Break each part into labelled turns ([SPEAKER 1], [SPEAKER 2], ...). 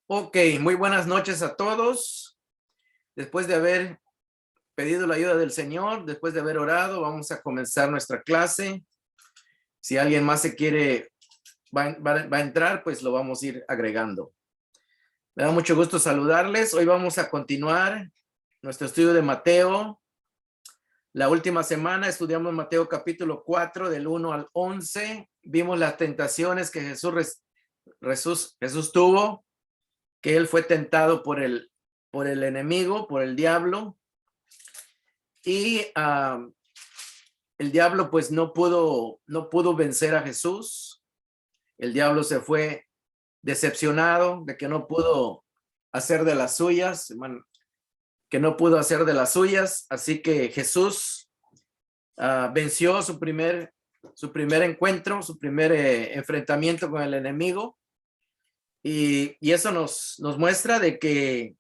[SPEAKER 1] Ok, muy buenas noches a todos. Después de haber pedido la ayuda del Señor, después de haber orado, vamos a comenzar nuestra clase. Si alguien más se quiere, va a entrar, pues lo vamos a ir agregando. Me da mucho gusto saludarles. Hoy vamos a continuar nuestro estudio de Mateo. La última semana estudiamos Mateo capítulo 4, del 1 al 11. Vimos las tentaciones que Jesús tuvo, que él fue tentado por el enemigo, por el diablo. Y el diablo pues no pudo vencer a Jesús. El diablo se fue decepcionado de que no pudo hacer de las suyas, así que Jesús venció su primer encuentro, su primer enfrentamiento con el enemigo, y eso nos muestra de que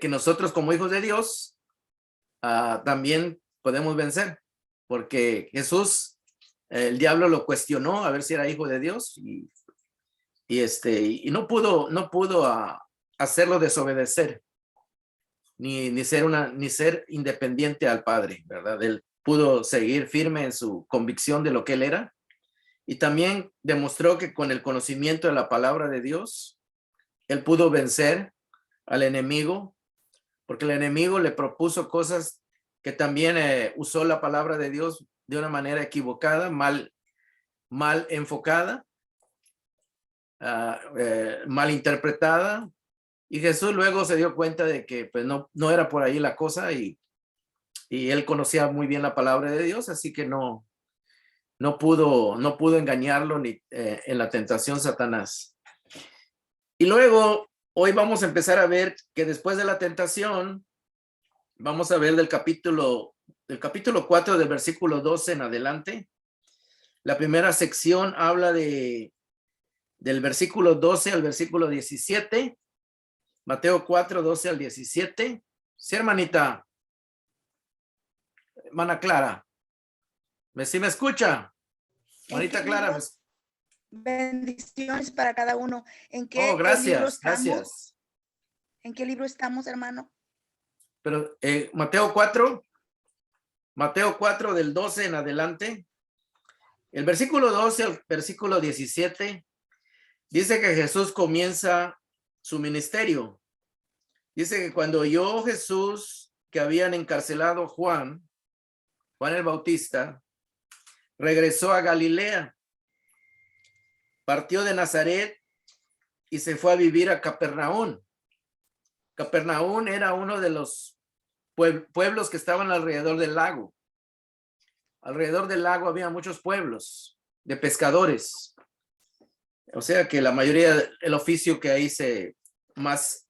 [SPEAKER 1] nosotros como hijos de Dios también podemos vencer, porque Jesús, el diablo lo cuestionó a ver si era hijo de Dios, y no pudo hacerlo desobedecer, ni ser independiente al Padre, ¿verdad? Él pudo seguir firme en su convicción de lo que él era, y también demostró que con el conocimiento de la palabra de Dios, él pudo vencer al enemigo, porque el enemigo le propuso cosas que también usó la palabra de Dios de una manera equivocada, mal enfocada, mal interpretada, y Jesús luego se dio cuenta de que pues no era por ahí la cosa, y él conocía muy bien la palabra de Dios, así que no pudo engañarlo ni en la tentación Satanás. Y luego hoy vamos a empezar a ver que después de la tentación, vamos a ver del capítulo 4 del versículo 12 en adelante. La primera sección habla del versículo 12 al versículo 17. Mateo 4, 12 al 17. Sí, hermanita. Hermana Clara. ¿Sí me escucha? Hermanita Clara.
[SPEAKER 2] Bendiciones para cada uno. ¿En qué
[SPEAKER 1] Gracias,
[SPEAKER 2] libro estamos?
[SPEAKER 1] gracias.
[SPEAKER 2] ¿En qué libro estamos, hermano?
[SPEAKER 1] Pero Mateo 4 del 12 en adelante. El versículo 12 al versículo 17 dice que Jesús comienza su ministerio. Dice que cuando oyó Jesús que habían encarcelado a Juan el Bautista, regresó a Galilea, partió de Nazaret y se fue a vivir a Capernaum. Capernaum era uno de los pueblos que estaban alrededor del lago. Alrededor del lago había muchos pueblos de pescadores. O sea que la mayoría, el oficio que ahí más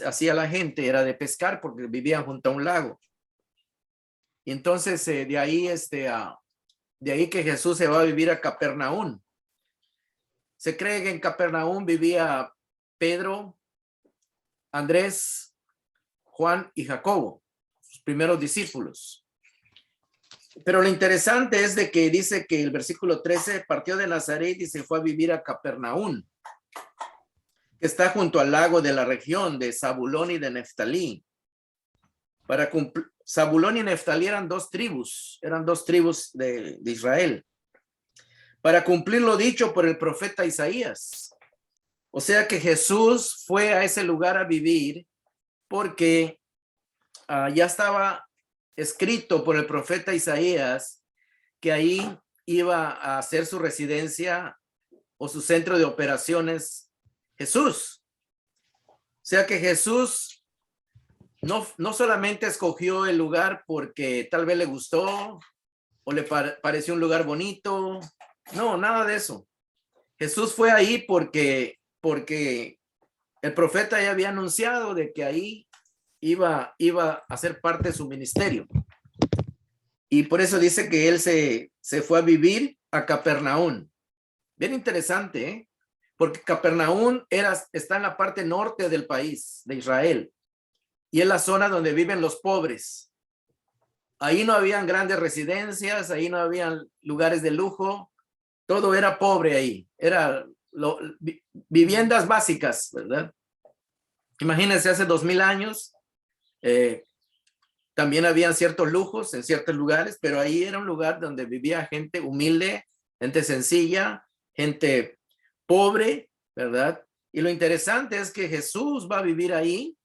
[SPEAKER 1] hacía la gente era de pescar, porque vivían junto a un lago. Y entonces de ahí que Jesús se va a vivir a Capernaum. Se cree que en Capernaum vivía Pedro, Andrés, Juan y Jacobo, sus primeros discípulos. Pero lo interesante es de que dice que el versículo 13 partió de Nazaret y se fue a vivir a Capernaum, que está junto al lago de la región de Zabulón y de Neftalí. Zabulón y Neftalí eran dos tribus de Israel, para cumplir lo dicho por el profeta Isaías. O sea que Jesús fue a ese lugar a vivir porque ya estaba escrito por el profeta Isaías que ahí iba a hacer su residencia o su centro de operaciones Jesús. O sea que Jesús no solamente escogió el lugar porque tal vez le gustó o le pareció un lugar bonito. No, nada de eso. Jesús fue ahí porque el profeta ya había anunciado de que ahí iba a ser parte de su ministerio. Y por eso dice que él se fue a vivir a Capernaum. Bien interesante, ¿eh? Porque Capernaum está en la parte norte del país, de Israel. Y es la zona donde viven los pobres. Ahí no habían grandes residencias, ahí no habían lugares de lujo. Todo era pobre ahí. Era viviendas básicas, ¿verdad? Imagínense, hace 2000 años, también habían ciertos lujos en ciertos lugares, pero ahí era un lugar donde vivía gente humilde, gente sencilla, gente pobre, ¿verdad? Y lo interesante es que Jesús va a vivir ahí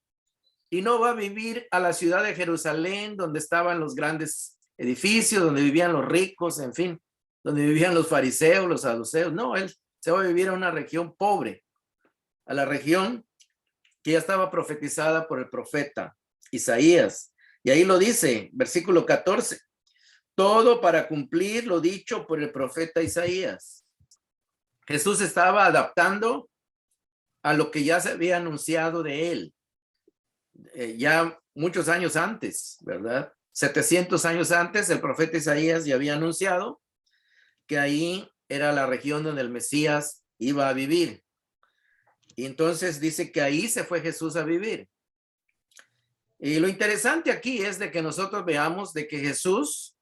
[SPEAKER 1] y no va a vivir a la ciudad de Jerusalén, donde estaban los grandes edificios, donde vivían los ricos, en fin, donde vivían los fariseos, los saduceos. No, él se va a vivir a una región pobre, a la región que ya estaba profetizada por el profeta Isaías. Y ahí lo dice, versículo 14, todo para cumplir lo dicho por el profeta Isaías. Jesús estaba adaptando a lo que ya se había anunciado de él, ya muchos años antes, ¿verdad? 700 años antes, el profeta Isaías ya había anunciado que ahí era la región donde el Mesías iba a vivir. Y entonces dice que ahí se fue Jesús a vivir. Y lo interesante aquí es de que nosotros veamos de que Jesús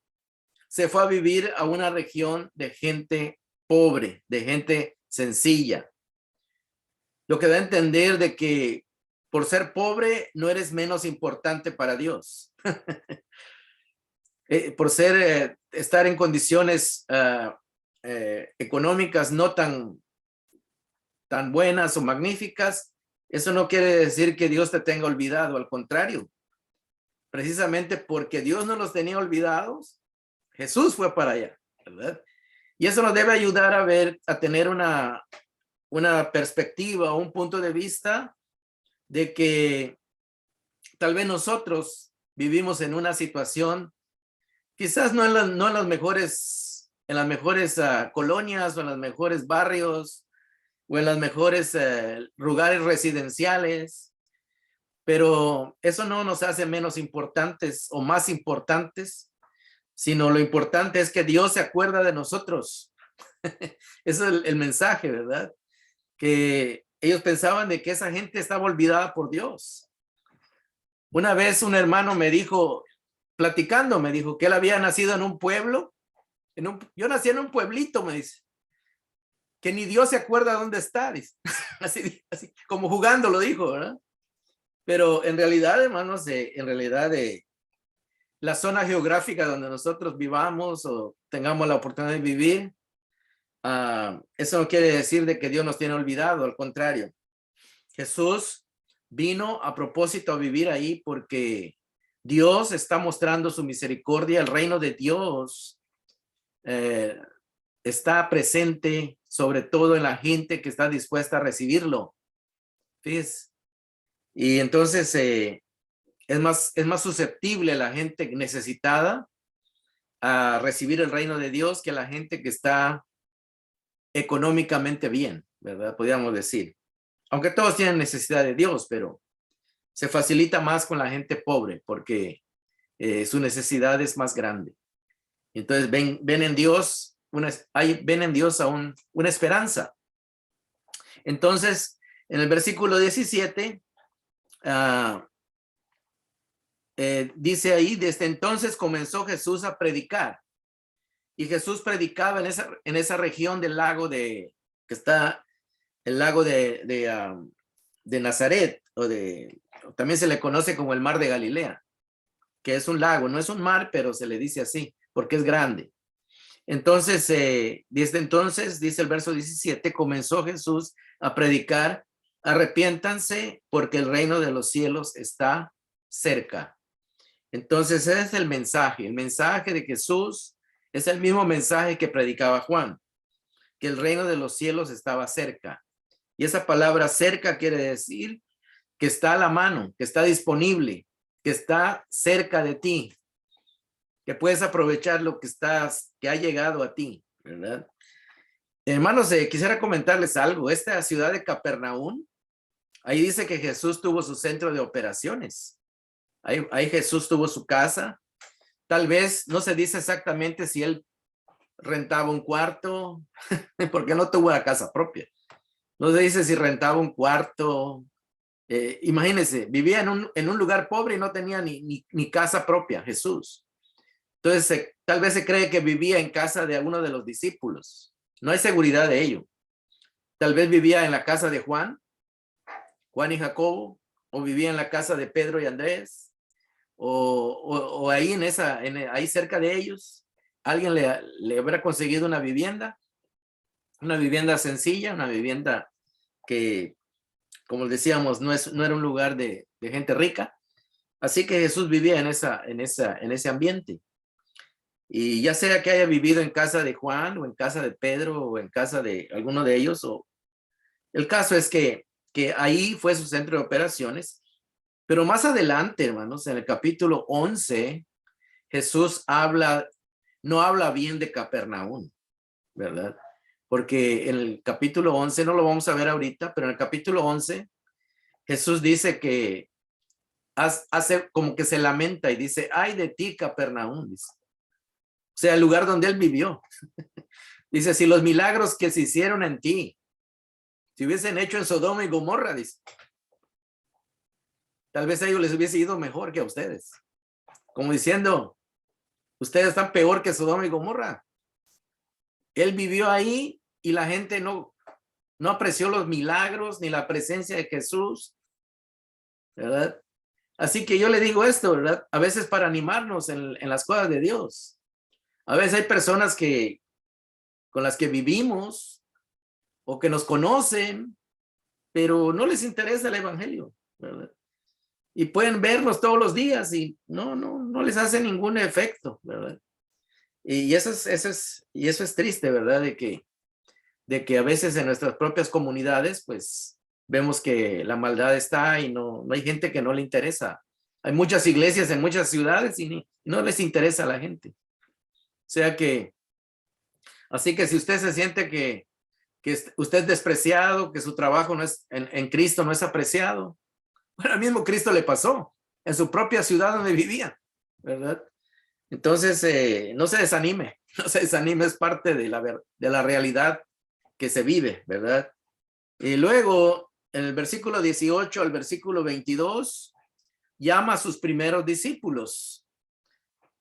[SPEAKER 1] se fue a vivir a una región de gente pobre, de gente sencilla. Lo que da a entender de que por ser pobre no eres menos importante para Dios. Por estar en condiciones económicas no tan buenas o magníficas, eso no quiere decir que Dios te tenga olvidado, al contrario. Precisamente porque Dios no los tenía olvidados, Jesús fue para allá, ¿verdad? Y eso nos debe ayudar a ver, a tener una perspectiva, un punto de vista de que tal vez nosotros vivimos en una situación, quizás no en las mejores colonias o en los mejores barrios o en los mejores lugares residenciales, pero eso no nos hace menos importantes o más importantes, sino lo importante es que Dios se acuerda de nosotros. Ese es el mensaje, ¿verdad? Que ellos pensaban de que esa gente estaba olvidada por Dios. Una vez un hermano me dijo, platicando, me dijo que él había nacido en un pueblo, yo nací en un pueblito, me dice, que ni Dios se acuerda dónde está, dice. Así como jugando lo dijo, ¿verdad? Pero en realidad, hermanos, la zona geográfica donde nosotros vivamos o tengamos la oportunidad de vivir, eso no quiere decir de que Dios nos tiene olvidado, al contrario. Jesús vino a propósito a vivir ahí porque Dios está mostrando su misericordia. El reino de Dios está presente sobre todo en la gente que está dispuesta a recibirlo. ¿Ves? Y entonces es más susceptible la gente necesitada a recibir el reino de Dios que la gente que está económicamente bien, ¿verdad? Podríamos decir. Aunque todos tienen necesidad de Dios, pero se facilita más con la gente pobre porque su necesidad es más grande. Entonces ven en Dios, ven en Dios aún una esperanza. Entonces, en el versículo 17, dice ahí, desde entonces comenzó Jesús a predicar. Y Jesús predicaba en esa región del lago que está el lago de Nazaret, también se le conoce como el mar de Galilea, que es un lago, no es un mar, pero se le dice así, porque es grande. Entonces, desde entonces, dice el verso 17, comenzó Jesús a predicar, arrepiéntanse porque el reino de los cielos está cerca. Entonces, ese es el mensaje de Jesús es el mismo mensaje que predicaba Juan, que el reino de los cielos estaba cerca. Y esa palabra cerca quiere decir que está a la mano, que está disponible, que está cerca de ti, que puedes aprovechar lo que ha llegado a ti, ¿verdad? Hermanos, quisiera comentarles algo. Esta ciudad de Capernaum, ahí dice que Jesús tuvo su centro de operaciones. Ahí Jesús tuvo su casa. Tal vez no se dice exactamente si él rentaba un cuarto, porque no tuvo la casa propia. No se dice si rentaba un cuarto. Imagínense, vivía en un lugar pobre y no tenía ni casa propia, Jesús. Entonces, tal vez se cree que vivía en casa de alguno de los discípulos. No hay seguridad de ello. tal vez vivía en la casa de Juan y Jacobo, o vivía en la casa de Pedro y Andrés, o ahí ahí cerca de ellos, alguien le habrá conseguido una vivienda sencilla, una vivienda que, como decíamos, no era un lugar de gente rica. Así que Jesús vivía en ese ambiente. Y ya sea que haya vivido en casa de Juan, o en casa de Pedro, o en casa de alguno de ellos, el caso es que ahí fue su centro de operaciones. Pero más adelante, hermanos, en el capítulo 11, Jesús no habla bien de Capernaum, ¿verdad? Porque en el capítulo 11, no lo vamos a ver ahorita, pero en el capítulo 11, Jesús dice que hace como que se lamenta y dice, ay de ti, Capernaum, dice. O sea, el lugar donde él vivió. Dice, si los milagros que se hicieron en ti se hubiesen hecho en Sodoma y Gomorra, dice, tal vez a ellos les hubiese ido mejor que a ustedes. Como diciendo, ustedes están peor que Sodoma y Gomorra. Él vivió ahí y la gente no apreció los milagros ni la presencia de Jesús, ¿verdad? Así que yo le digo esto, ¿verdad? A veces para animarnos en las cosas de Dios. A veces hay personas con las que vivimos o que nos conocen, pero no les interesa el evangelio, ¿verdad? Y pueden vernos todos los días y no les hace ningún efecto, ¿verdad? Y eso es triste, ¿verdad? De que a veces en nuestras propias comunidades, pues vemos que la maldad está y no hay gente que no le interesa. Hay muchas iglesias en muchas ciudades y no les interesa a la gente. O sea que, así que si usted se siente que usted es despreciado, que su trabajo no es en Cristo no es apreciado, bueno, al mismo Cristo le pasó en su propia ciudad donde vivía, ¿verdad? Entonces, no se desanime, es parte de la realidad que se vive, ¿verdad? Y luego, en el versículo 18 al versículo 22, llama a sus primeros discípulos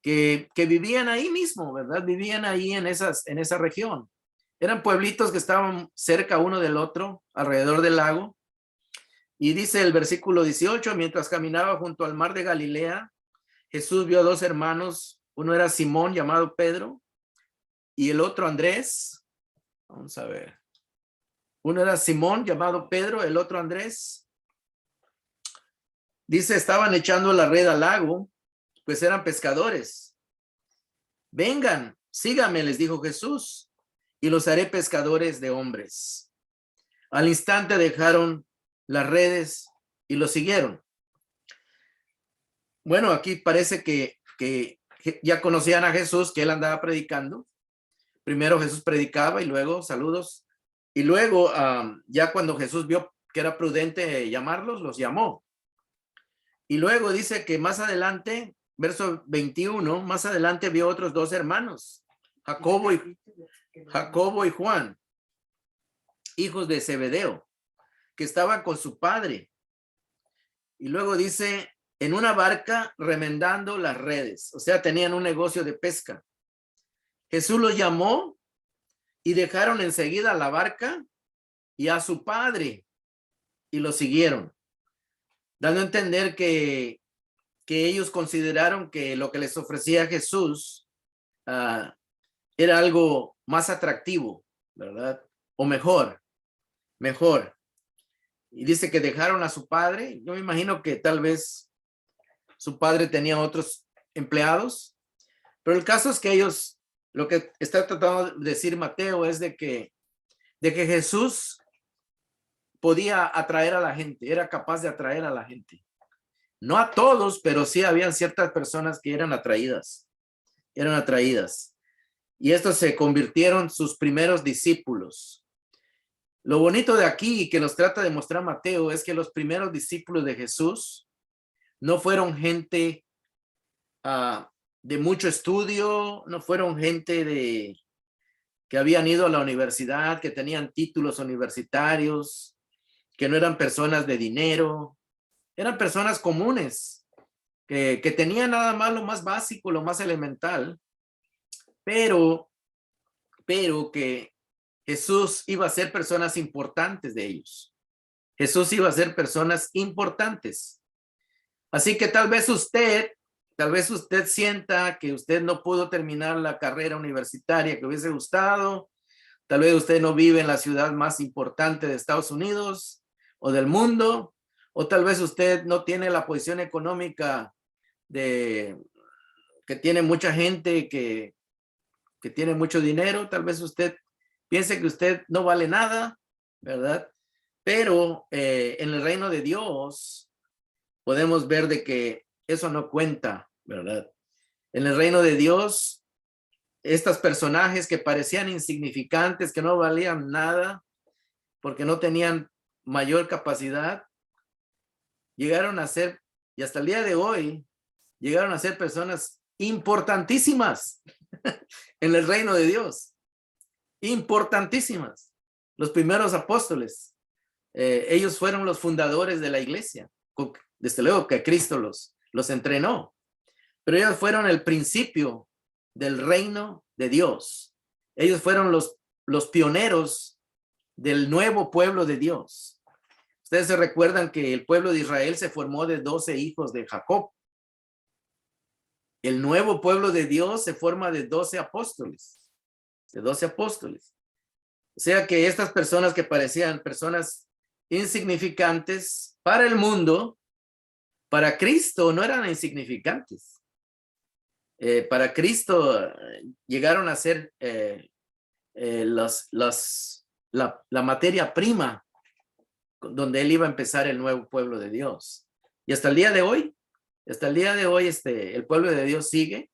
[SPEAKER 1] que vivían ahí mismo, ¿verdad? Vivían ahí en esa región. Eran pueblitos que estaban cerca uno del otro, alrededor del lago. Y dice el versículo 18, mientras caminaba junto al mar de Galilea, Jesús vio a dos hermanos, uno era Simón llamado Pedro y el otro Andrés. Vamos a ver. Uno era Simón llamado Pedro, el otro Andrés. Dice, estaban echando la red al lago, pues eran pescadores. Vengan, síganme, les dijo Jesús, y los haré pescadores de hombres. Al instante dejaron las redes y lo siguieron. Bueno, aquí parece que ya conocían a Jesús, que él andaba predicando. Primero Jesús predicaba y luego saludos. Y luego ya cuando Jesús vio que era prudente llamarlos, los llamó. Y luego dice que más adelante, verso 21, más adelante vio otros dos hermanos, Jacobo y Juan, hijos de Zebedeo, que estaban con su padre. Y luego dice, en una barca remendando las redes, o sea, tenían un negocio de pesca. Jesús los llamó y dejaron enseguida la barca y a su padre y lo siguieron, dando a entender que ellos consideraron que lo que les ofrecía Jesús era algo más atractivo, ¿verdad? O mejor. Y dice que dejaron a su padre. Yo me imagino que tal vez su padre tenía otros empleados, pero el caso es que ellos, lo que está tratando de decir Mateo es de que Jesús podía atraer a la gente, era capaz de atraer a la gente. No a todos, pero sí habían ciertas personas que eran atraídas. Y estos se convirtieron sus primeros discípulos. Lo bonito de aquí que nos trata de mostrar Mateo es que los primeros discípulos de Jesús no fueron gente de mucho estudio, no fueron gente que habían ido a la universidad, que tenían títulos universitarios, que no eran personas de dinero, eran personas comunes, que tenían nada más lo más básico, lo más elemental, pero que Jesús iba a ser personas importantes de ellos. Jesús iba a ser personas importantes. Así que tal vez usted sienta que usted no pudo terminar la carrera universitaria que hubiese gustado. Tal vez usted no vive en la ciudad más importante de Estados Unidos o del mundo, o tal vez usted no tiene la posición económica que tiene mucha gente que tiene mucho dinero. Tal vez usted piense que usted no vale nada, ¿verdad? Pero en el reino de Dios podemos ver de que eso no cuenta, ¿verdad? En el reino de Dios, estos personajes que parecían insignificantes, que no valían nada, porque no tenían mayor capacidad, llegaron a ser, y hasta el día de hoy, llegaron a ser personas importantísimas en el reino de Dios. Importantísimas. Los primeros apóstoles, ellos fueron los fundadores de la iglesia. Desde luego que Cristo los entrenó, pero ellos fueron el principio del reino de Dios. Ellos fueron los pioneros del nuevo pueblo de Dios. Ustedes se recuerdan que el pueblo de Israel se formó de 12 hijos de Jacob. El nuevo pueblo de Dios se forma de 12 apóstoles. De 12 apóstoles. O sea que estas personas que parecían personas insignificantes para el mundo, para Cristo no eran insignificantes. Para Cristo llegaron a ser la materia prima donde él iba a empezar el nuevo pueblo de Dios. Y hasta el día de hoy, el pueblo de Dios sigue,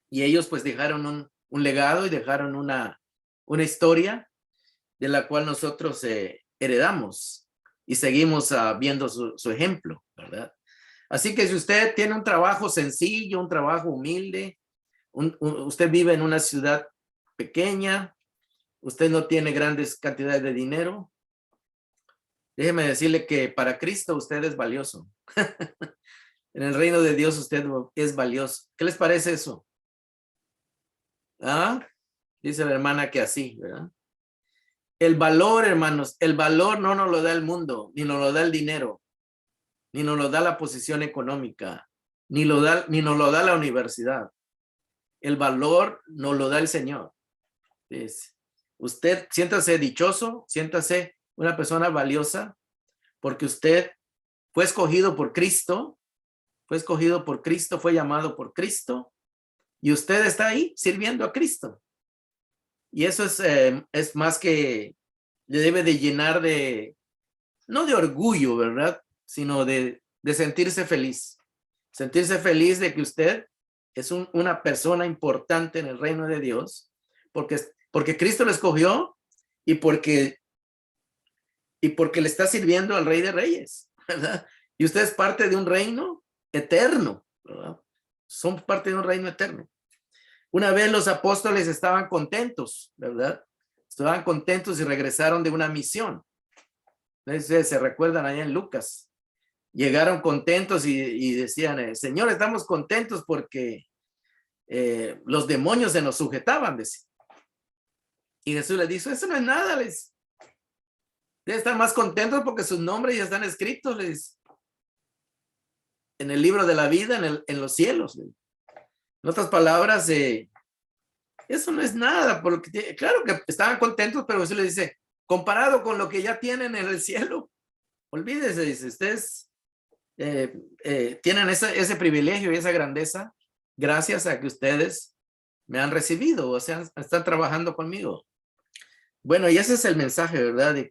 [SPEAKER 1] y ellos pues dejaron un legado y dejaron una historia de la cual nosotros heredamos y seguimos viendo su ejemplo, ¿verdad? Así que si usted tiene un trabajo sencillo, un trabajo humilde, usted vive en una ciudad pequeña, usted no tiene grandes cantidades de dinero, déjeme decirle que para Cristo usted es valioso. En el reino de Dios usted es valioso. ¿Qué les parece eso? ¿Ah? Dice la hermana que así, ¿verdad? El valor, hermanos, el valor no nos lo da el mundo, ni nos lo da el dinero, ni nos lo da la posición económica, ni nos lo da la universidad. El valor nos lo da el Señor. Usted siéntase dichoso, siéntase una persona valiosa, porque usted fue escogido por Cristo, fue llamado por Cristo, y usted está ahí sirviendo a Cristo. Y eso es más que le debe de llenar no de orgullo, ¿verdad? Sino de sentirse feliz. Sentirse feliz de que usted es una persona importante en el reino de Dios, porque Cristo lo escogió y porque le está sirviendo al Rey de Reyes, ¿verdad? Y usted es parte de un reino eterno, ¿verdad? Son parte de un reino eterno. Una vez los apóstoles estaban contentos, ¿verdad? Estaban contentos y regresaron de una misión. Entonces, se recuerdan allá en Lucas. Llegaron contentos y decían, Señor, estamos contentos porque los demonios se nos sujetaban, decía. Y Jesús les dijo, eso no es nada, les. Deben estar más contentos porque sus nombres ya están escritos, les. En el libro de la vida, en los cielos. Les. En otras palabras, eso no es nada, porque claro que estaban contentos, pero Jesús les dice, comparado con lo que ya tienen en el cielo, olvídese, dice, ustedes tienen ese privilegio y esa grandeza gracias a que ustedes me han recibido, o sea, están trabajando conmigo. Bueno, y ese es el mensaje, ¿verdad? De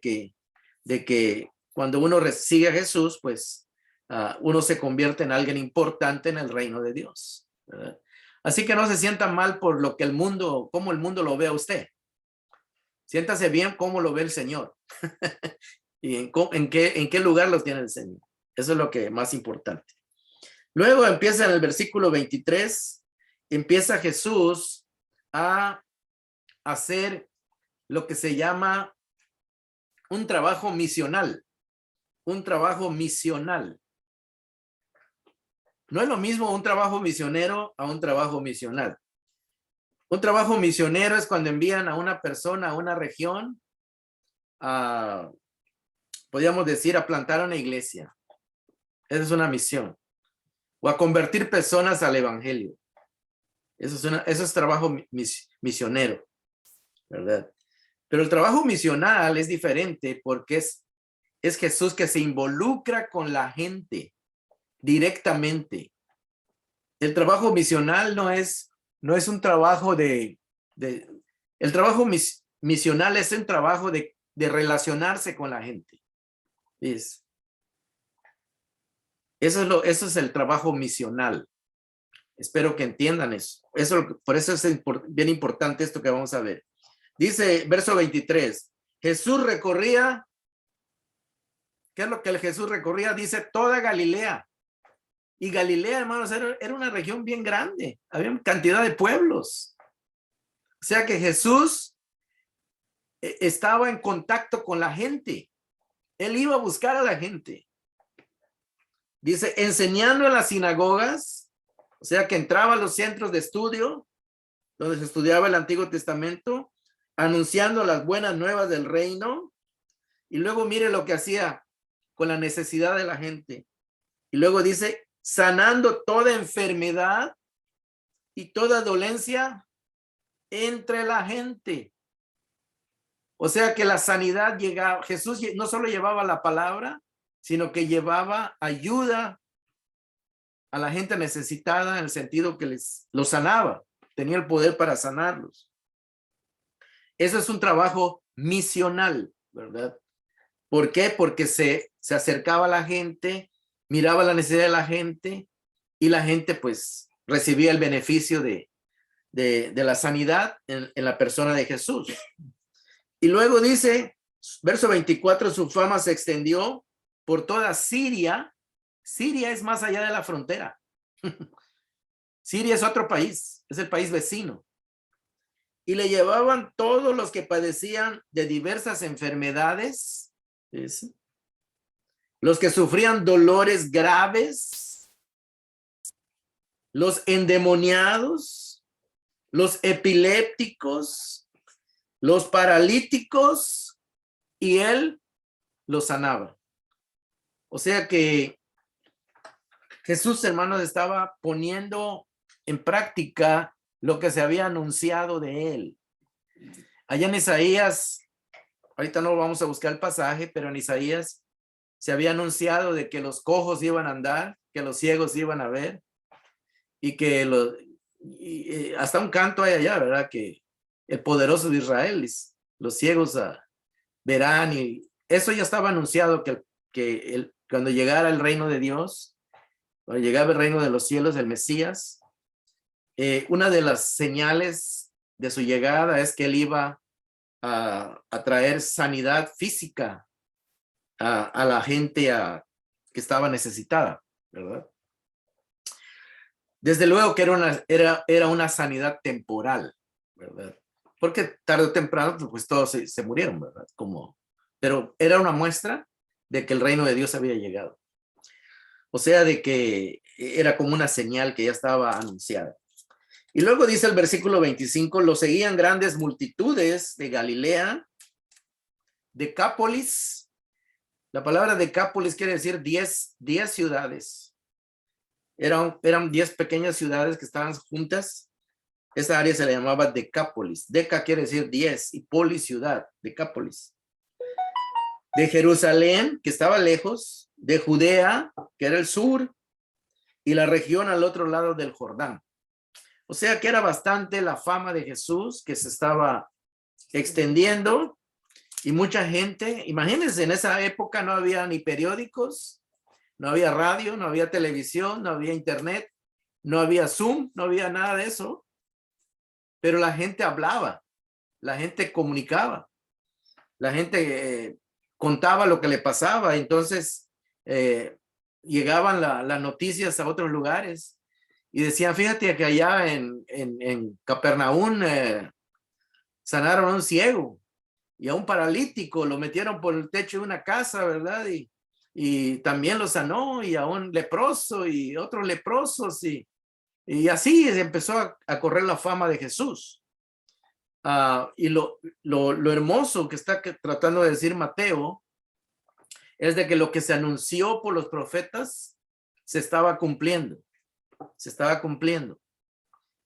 [SPEAKER 1] que cuando uno sigue a Jesús, pues uno se convierte en alguien importante en el reino de Dios, ¿verdad? Así que no se sienta mal por lo que cómo el mundo lo ve a usted. Siéntase bien cómo lo ve el Señor y en qué lugar lo tiene el Señor. Eso es lo que es más importante. Luego empieza en el versículo 23, empieza Jesús a hacer lo que se llama un trabajo misional. Un trabajo misional. No es lo mismo un trabajo misionero a un trabajo misional. Un trabajo misionero es cuando envían a una persona a una región a, podríamos decir, a plantar una iglesia. Esa es una misión. O a convertir personas al evangelio. Eso es trabajo misionero, ¿verdad? Pero el trabajo misional es diferente porque es Jesús que se involucra con la gente directamente. El trabajo misional no es un trabajo el trabajo misional es un trabajo de relacionarse con la gente. Eso es el trabajo misional. Espero que entiendan eso. Por eso es bien importante esto que vamos a ver. Dice, verso 23, Jesús recorría, ¿qué es lo que el Jesús recorría? Dice, toda Galilea. Y Galilea, hermanos, era una región bien grande. Había cantidad de pueblos. O sea que Jesús estaba en contacto con la gente. Él iba a buscar a la gente. Dice, enseñando en las sinagogas, o sea que entraba a los centros de estudio, donde se estudiaba el Antiguo Testamento, anunciando las buenas nuevas del reino. Y luego mire lo que hacía con la necesidad de la gente. Y luego dice, sanando toda enfermedad y toda dolencia entre la gente. O sea que la sanidad llegaba, Jesús no solo llevaba la palabra, sino que llevaba ayuda a la gente necesitada en el sentido que los sanaba, tenía el poder para sanarlos. Eso es un trabajo misional, ¿verdad? ¿Por qué? Porque se acercaba a la gente, miraba la necesidad de la gente y la gente pues recibía el beneficio de la sanidad en la persona de Jesús. Y luego dice, verso 24, su fama se extendió por toda Siria. Siria es más allá de la frontera. Siria es otro país, es el país vecino. Y le llevaban todos los que padecían de diversas enfermedades, ¿sí? Los que sufrían dolores graves, los endemoniados, los epilépticos, los paralíticos, y él los sanaba. O sea que Jesús, hermanos, estaba poniendo en práctica lo que se había anunciado de él. Allá en Isaías, ahorita no vamos a buscar el pasaje, pero en Isaías se había anunciado de que los cojos iban a andar, que los ciegos iban a ver, y que hasta un canto hay allá, ¿verdad? Que el poderoso de Israel, los ciegos verán, y eso ya estaba anunciado que cuando llegara el reino de Dios, cuando llegaba el reino de los cielos, el Mesías, una de las señales de su llegada es que él iba a traer sanidad física a la gente que estaba necesitada, ¿verdad? Desde luego que era una sanidad temporal, ¿verdad? Porque tarde o temprano, pues todos se murieron, ¿verdad? Pero era una muestra de que el reino de Dios había llegado. O sea, de que era como una señal que ya estaba anunciada. Y luego dice el versículo 25, lo seguían grandes multitudes de Galilea, Decápolis. La palabra Decápolis quiere decir 10 ciudades. Eran 10 pequeñas ciudades que estaban juntas. Esa área se le llamaba Decápolis. Deca quiere decir 10 y polis, ciudad, Decápolis. De Jerusalén, que estaba lejos, de Judea, que era el sur, y la región al otro lado del Jordán. O sea que era bastante la fama de Jesús que se estaba extendiendo, y mucha gente, imagínense, en esa época no había ni periódicos, no había radio, no había televisión, no había internet, no había Zoom, no había nada de eso, pero la gente hablaba, la gente comunicaba, la gente contaba lo que le pasaba. Entonces llegaban las noticias a otros lugares y decían, fíjate que allá en Capernaum sanaron a un ciego y a un paralítico, lo metieron por el techo de una casa, ¿verdad? Y también lo sanó, y a un leproso y otros leprosos, y así empezó a correr la fama de Jesús. Y lo hermoso que está tratando de decir Mateo es de que lo que se anunció por los profetas se estaba cumpliendo. Se estaba cumpliendo.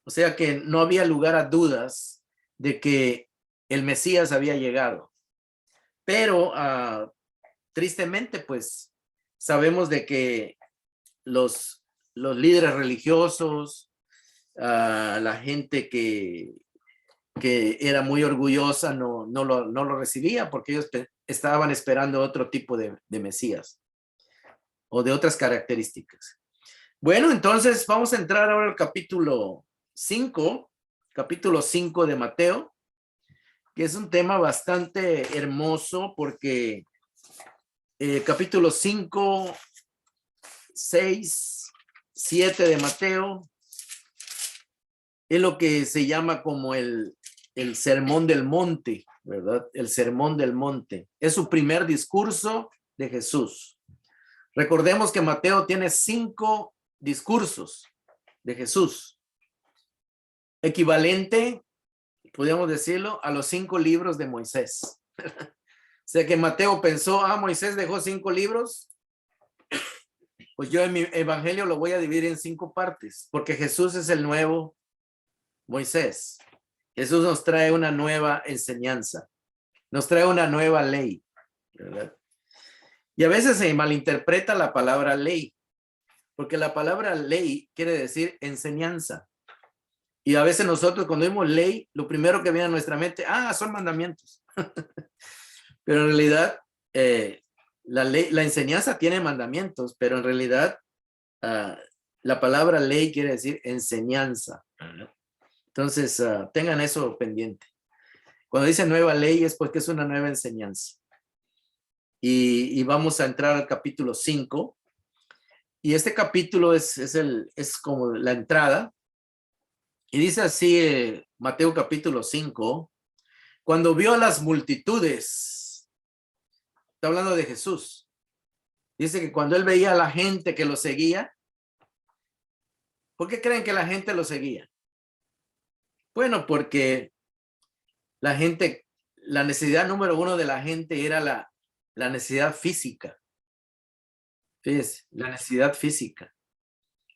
[SPEAKER 1] O sea que no había lugar a dudas de que el Mesías había llegado. Pero tristemente, pues, sabemos de que los líderes religiosos, la gente que era muy orgullosa, no lo recibía porque ellos estaban esperando otro tipo de Mesías o de otras características. Bueno, entonces vamos a entrar ahora al capítulo 5 de Mateo, que es un tema bastante hermoso porque capítulo 5, 6, 7 de Mateo es lo que se llama como el sermón del monte, ¿verdad? El sermón del monte. Es su primer discurso de Jesús. Recordemos que Mateo tiene 5 discursos de Jesús, equivalente, podríamos decirlo, a los 5 libros de Moisés. O sea que Mateo pensó, Moisés dejó 5 libros, pues yo en mi evangelio lo voy a dividir en 5 partes, porque Jesús es el nuevo Moisés. Jesús nos trae una nueva enseñanza, nos trae una nueva ley, ¿verdad? Y a veces se malinterpreta la palabra ley, porque la palabra ley quiere decir enseñanza. Y a veces nosotros cuando vemos ley, lo primero que viene a nuestra mente, son mandamientos. Pero en realidad, la enseñanza tiene mandamientos, pero en realidad la palabra ley quiere decir enseñanza. Entonces, tengan eso pendiente. Cuando dice nueva ley es porque es una nueva enseñanza. Y vamos a entrar al capítulo 5. Y este capítulo es como la entrada. Y dice así Mateo capítulo 5, cuando vio a las multitudes, está hablando de Jesús. Dice que cuando él veía a la gente que lo seguía, ¿por qué creen que la gente lo seguía? Bueno, porque la necesidad número 1 de la gente era la necesidad física. Fíjense, la necesidad física.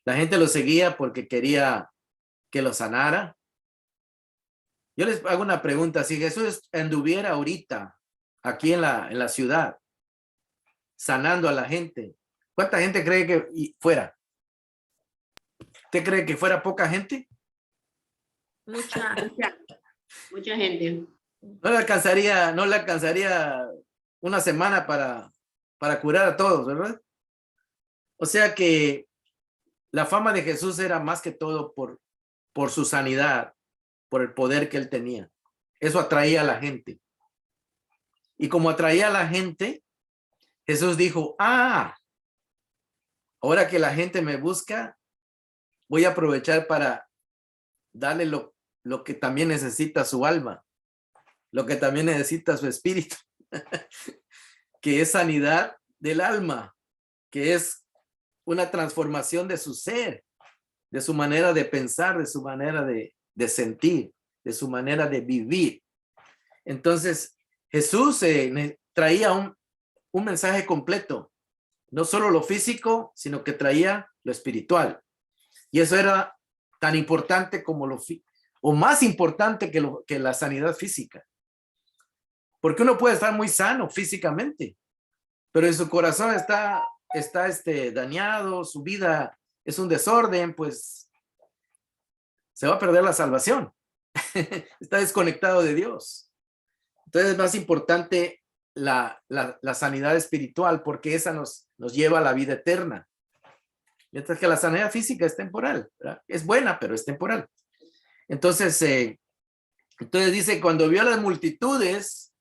[SPEAKER 1] La gente lo seguía porque quería que lo sanara. Yo les hago una pregunta, si Jesús anduviera ahorita aquí en la ciudad, sanando a la gente, ¿cuánta gente cree que fuera? ¿Usted cree que fuera poca gente?
[SPEAKER 3] Mucha gente.
[SPEAKER 1] No le alcanzaría una semana para curar a todos, ¿verdad? O sea que la fama de Jesús era más que todo por su sanidad, por el poder que él tenía. Eso atraía a la gente. Y como atraía a la gente, Jesús dijo, ahora que la gente me busca, voy a aprovechar para darle lo que también necesita su alma, lo que también necesita su espíritu, que es sanidad del alma, que es una transformación de su ser, de su manera de pensar, de su manera de sentir, de su manera de vivir. Entonces, Jesús traía un mensaje completo, no solo lo físico, sino que traía lo espiritual. Y eso era tan importante como o más importante que la sanidad física. Porque uno puede estar muy sano físicamente, pero en su corazón está dañado, su vida es un desorden, pues se va a perder la salvación. Está desconectado de Dios. Entonces es más importante la sanidad espiritual, porque esa nos lleva a la vida eterna. Mientras que la sanidad física es temporal, ¿verdad? Es buena, pero es temporal. Entonces dice, cuando vio a las multitudes,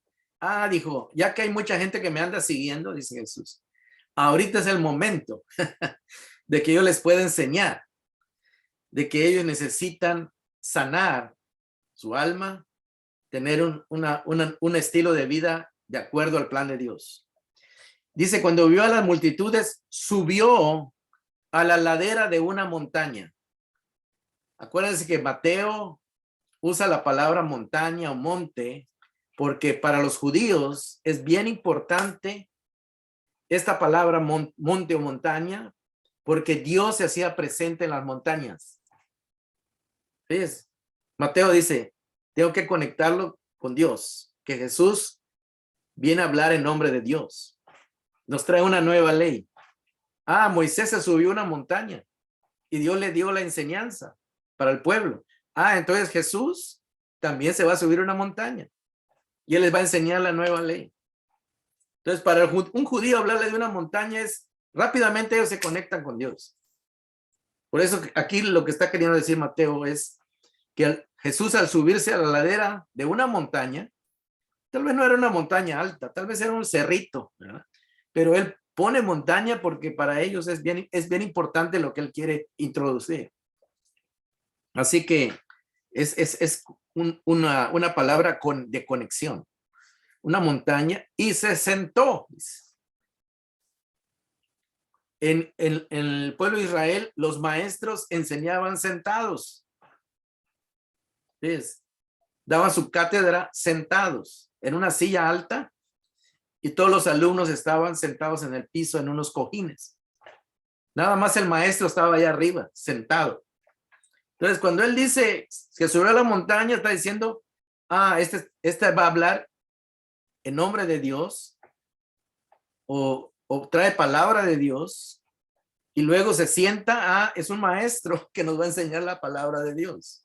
[SPEAKER 1] dijo, ya que hay mucha gente que me anda siguiendo, dice Jesús, ahorita es el momento de que yo les pueda enseñar, de que ellos necesitan sanar su alma, tener un estilo de vida de acuerdo al plan de Dios. Dice, cuando vio a las multitudes, subió a la ladera de una montaña. Acuérdense que Mateo usa la palabra montaña o monte porque para los judíos es bien importante esta palabra monte o montaña porque Dios se hacía presente en las montañas. ¿Ves? Mateo dice, tengo que conectarlo con Dios, que Jesús viene a hablar en nombre de Dios. Nos trae una nueva ley. Moisés se subió a una montaña y Dios le dio la enseñanza para el pueblo. Entonces Jesús también se va a subir a una montaña y él les va a enseñar la nueva ley. Entonces, para un judío hablarle de una montaña es rápidamente ellos se conectan con Dios. Por eso aquí lo que está queriendo decir Mateo es que Jesús al subirse a la ladera de una montaña, tal vez no era una montaña alta, tal vez era un cerrito, ¿verdad? Pero él pone montaña porque para ellos es bien importante lo que él quiere introducir. Así que es una palabra de conexión. Una montaña y se sentó. En el pueblo de Israel, los maestros enseñaban sentados. ¿Ves? Daban su cátedra sentados en una silla alta y todos los alumnos estaban sentados en el piso en unos cojines. Nada más el maestro estaba allá arriba, sentado. Entonces, cuando él dice que subió a la montaña, está diciendo, este va a hablar en nombre de Dios o trae palabra de Dios y luego se sienta, es un maestro que nos va a enseñar la palabra de Dios.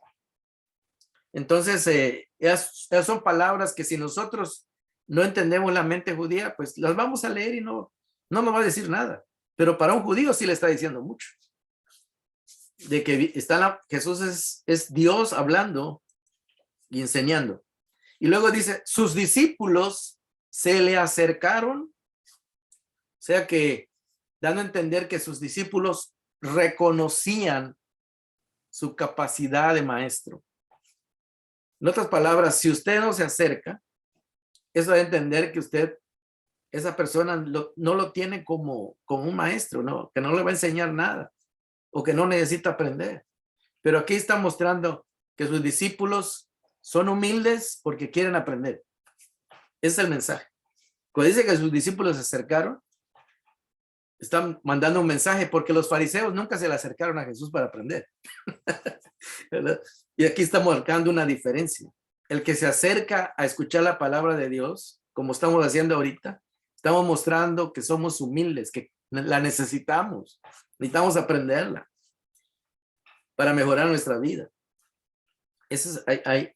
[SPEAKER 1] Entonces, esas son palabras que si nosotros no entendemos la mente judía, pues las vamos a leer y no nos va a decir nada. Pero para un judío sí le está diciendo mucho. De que Jesús es Dios hablando y enseñando. Y luego dice, sus discípulos se le acercaron. O sea que dando a entender que sus discípulos reconocían su capacidad de maestro. En otras palabras, si usted no se acerca, eso da a entender que esa persona no lo tiene como un maestro, ¿no? Que no le va a enseñar nada o que no necesita aprender. Pero aquí está mostrando que sus discípulos son humildes porque quieren aprender. Ese es el mensaje. Cuando dice que sus discípulos se acercaron, están mandando un mensaje porque los fariseos nunca se le acercaron a Jesús para aprender. ¿Verdad? Y aquí está marcando una diferencia. El que se acerca a escuchar la palabra de Dios, como estamos haciendo ahorita, estamos mostrando que somos humildes, que la necesitamos aprenderla para mejorar nuestra vida.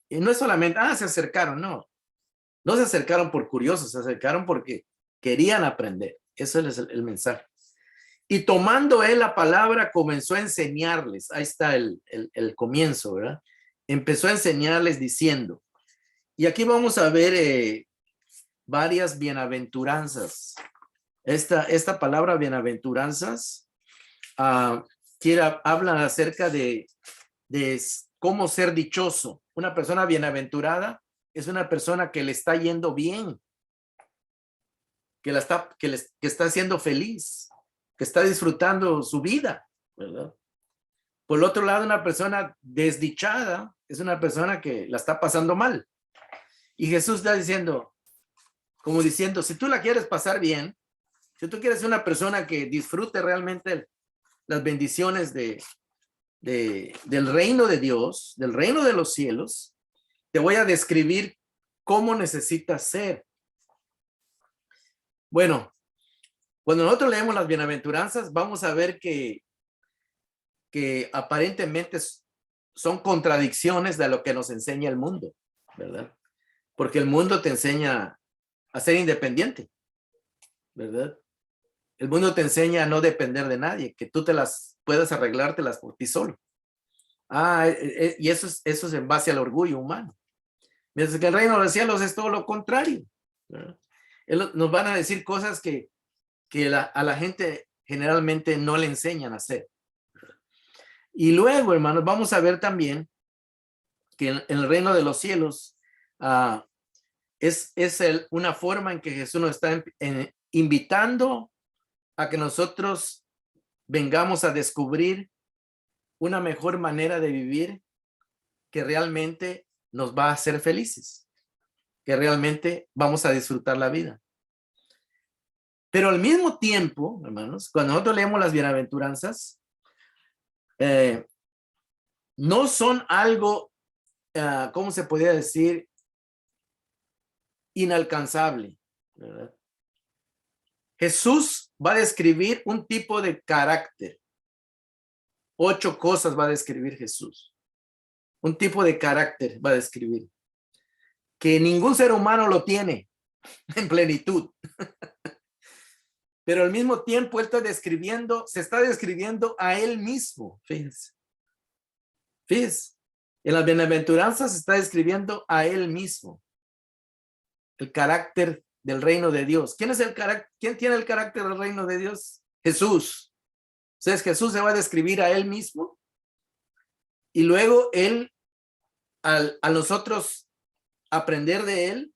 [SPEAKER 1] Y no es solamente, se acercaron, no se acercaron por curiosos, se acercaron porque querían aprender. Eso es el mensaje. Y tomando él la palabra, comenzó a enseñarles. Ahí está el comienzo, ¿verdad? Empezó a enseñarles diciendo, y aquí vamos a ver varias bienaventuranzas. Esta palabra bienaventuranzas habla acerca de cómo ser dichoso. Una persona bienaventurada es una persona que le está yendo bien, que está siendo feliz, que está disfrutando su vida, ¿verdad? Por el otro lado, una persona desdichada es una persona que la está pasando mal. Y Jesús está diciendo, si tú la quieres pasar bien, si tú quieres ser una persona que disfrute realmente las bendiciones del reino de Dios, del reino de los cielos, te voy a describir cómo necesitas ser. Bueno, cuando nosotros leemos las bienaventuranzas, vamos a ver que aparentemente son contradicciones de lo que nos enseña el mundo, ¿verdad? Porque el mundo te enseña a ser independiente, ¿verdad? El mundo te enseña a no depender de nadie, que tú puedas arreglártelas por ti solo. Y eso es en base al orgullo humano. Mientras que el reino de los cielos es todo lo contrario, ¿verdad? Nos van a decir cosas que a la gente generalmente no le enseñan a hacer. Y luego, hermanos, vamos a ver también que en el reino de los cielos es una forma en que Jesús nos está invitando a que nosotros vengamos a descubrir una mejor manera de vivir que realmente nos va a hacer felices, que realmente vamos a disfrutar la vida. Pero al mismo tiempo, hermanos, cuando nosotros leemos las bienaventuranzas, no son algo, ¿cómo se podría decir? Inalcanzable, ¿verdad? Jesús va a describir un tipo de carácter. 8 cosas va a describir Jesús. Un tipo de carácter va a describir. Que ningún ser humano lo tiene en plenitud. Pero al mismo tiempo él se está describiendo a él mismo. Fíjense. Fíjense. En las bienaventuranzas se está describiendo a él mismo. El carácter del reino de Dios. ¿Quién tiene el carácter del reino de Dios? Jesús. Entonces Jesús se va a describir a él mismo y luego él, a nosotros aprender de él,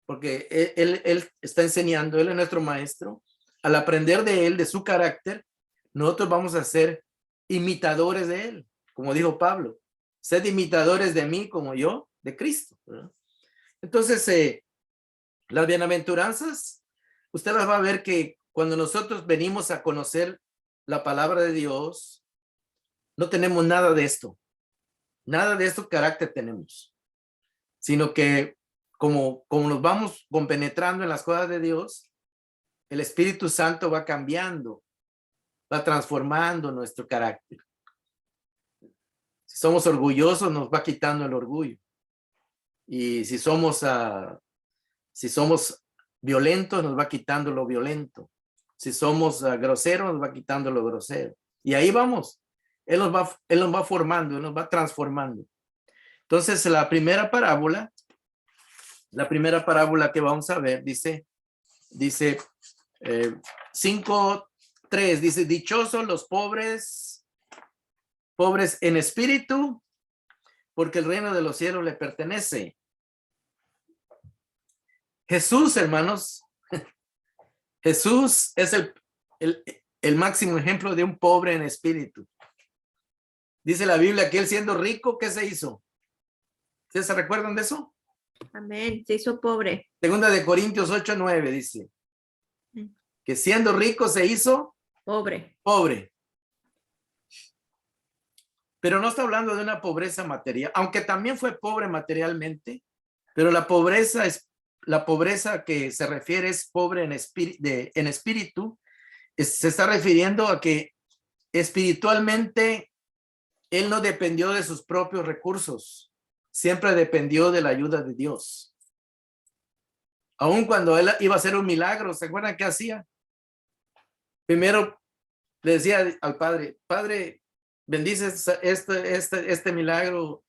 [SPEAKER 1] porque él está enseñando, él es nuestro maestro, al aprender de él, de su carácter, nosotros vamos a ser imitadores de él, como dijo Pablo, sed imitadores de mí como yo, de Cristo, ¿verdad? Entonces, las bienaventuranzas, usted las va a ver que cuando nosotros venimos a conocer la palabra de Dios, no tenemos nada de esto carácter tenemos, sino que como nos vamos compenetrando en las cosas de Dios, el Espíritu Santo va cambiando, va transformando nuestro carácter. Si somos orgullosos, nos va quitando el orgullo. Y si somos violentos, nos va quitando lo violento. Si somos groseros, nos va quitando lo grosero. Y ahí vamos. Él nos va formando, Él nos va transformando. Entonces, la primera parábola que vamos a ver, dice 5:3, dice, dichosos los pobres en espíritu, porque el reino de los cielos le pertenece. Jesús, hermanos, Jesús es el máximo ejemplo de un pobre en espíritu. Dice la Biblia que él siendo rico, ¿qué se hizo? ¿Ustedes se recuerdan de eso?
[SPEAKER 3] Amén. Se hizo pobre.
[SPEAKER 1] Segunda de Corintios 8:9 dice que siendo rico se hizo
[SPEAKER 3] Pobre.
[SPEAKER 1] Pero no está hablando de una pobreza material, aunque también fue pobre materialmente, pero la pobreza que se refiere es pobre en espíritu, se está refiriendo a que espiritualmente él no dependió de sus propios recursos, siempre dependió de la ayuda de Dios. Aun cuando él iba a hacer un milagro, ¿se acuerdan qué hacía? Primero le decía al Padre, Padre, bendice este milagro.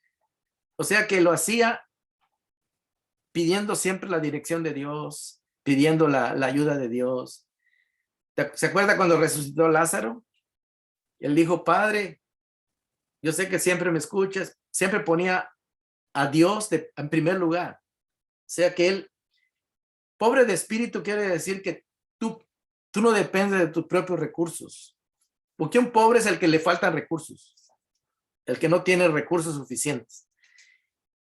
[SPEAKER 1] O sea que lo hacía pidiendo siempre la dirección de Dios, pidiendo la ayuda de Dios. ¿Se acuerda cuando resucitó Lázaro? Él dijo, Padre, yo sé que siempre me escuchas. Siempre ponía a Dios en primer lugar. O sea que él, pobre de espíritu, quiere decir que tú no dependes de tus propios recursos. Porque un pobre es el que le faltan recursos, el que no tiene recursos suficientes.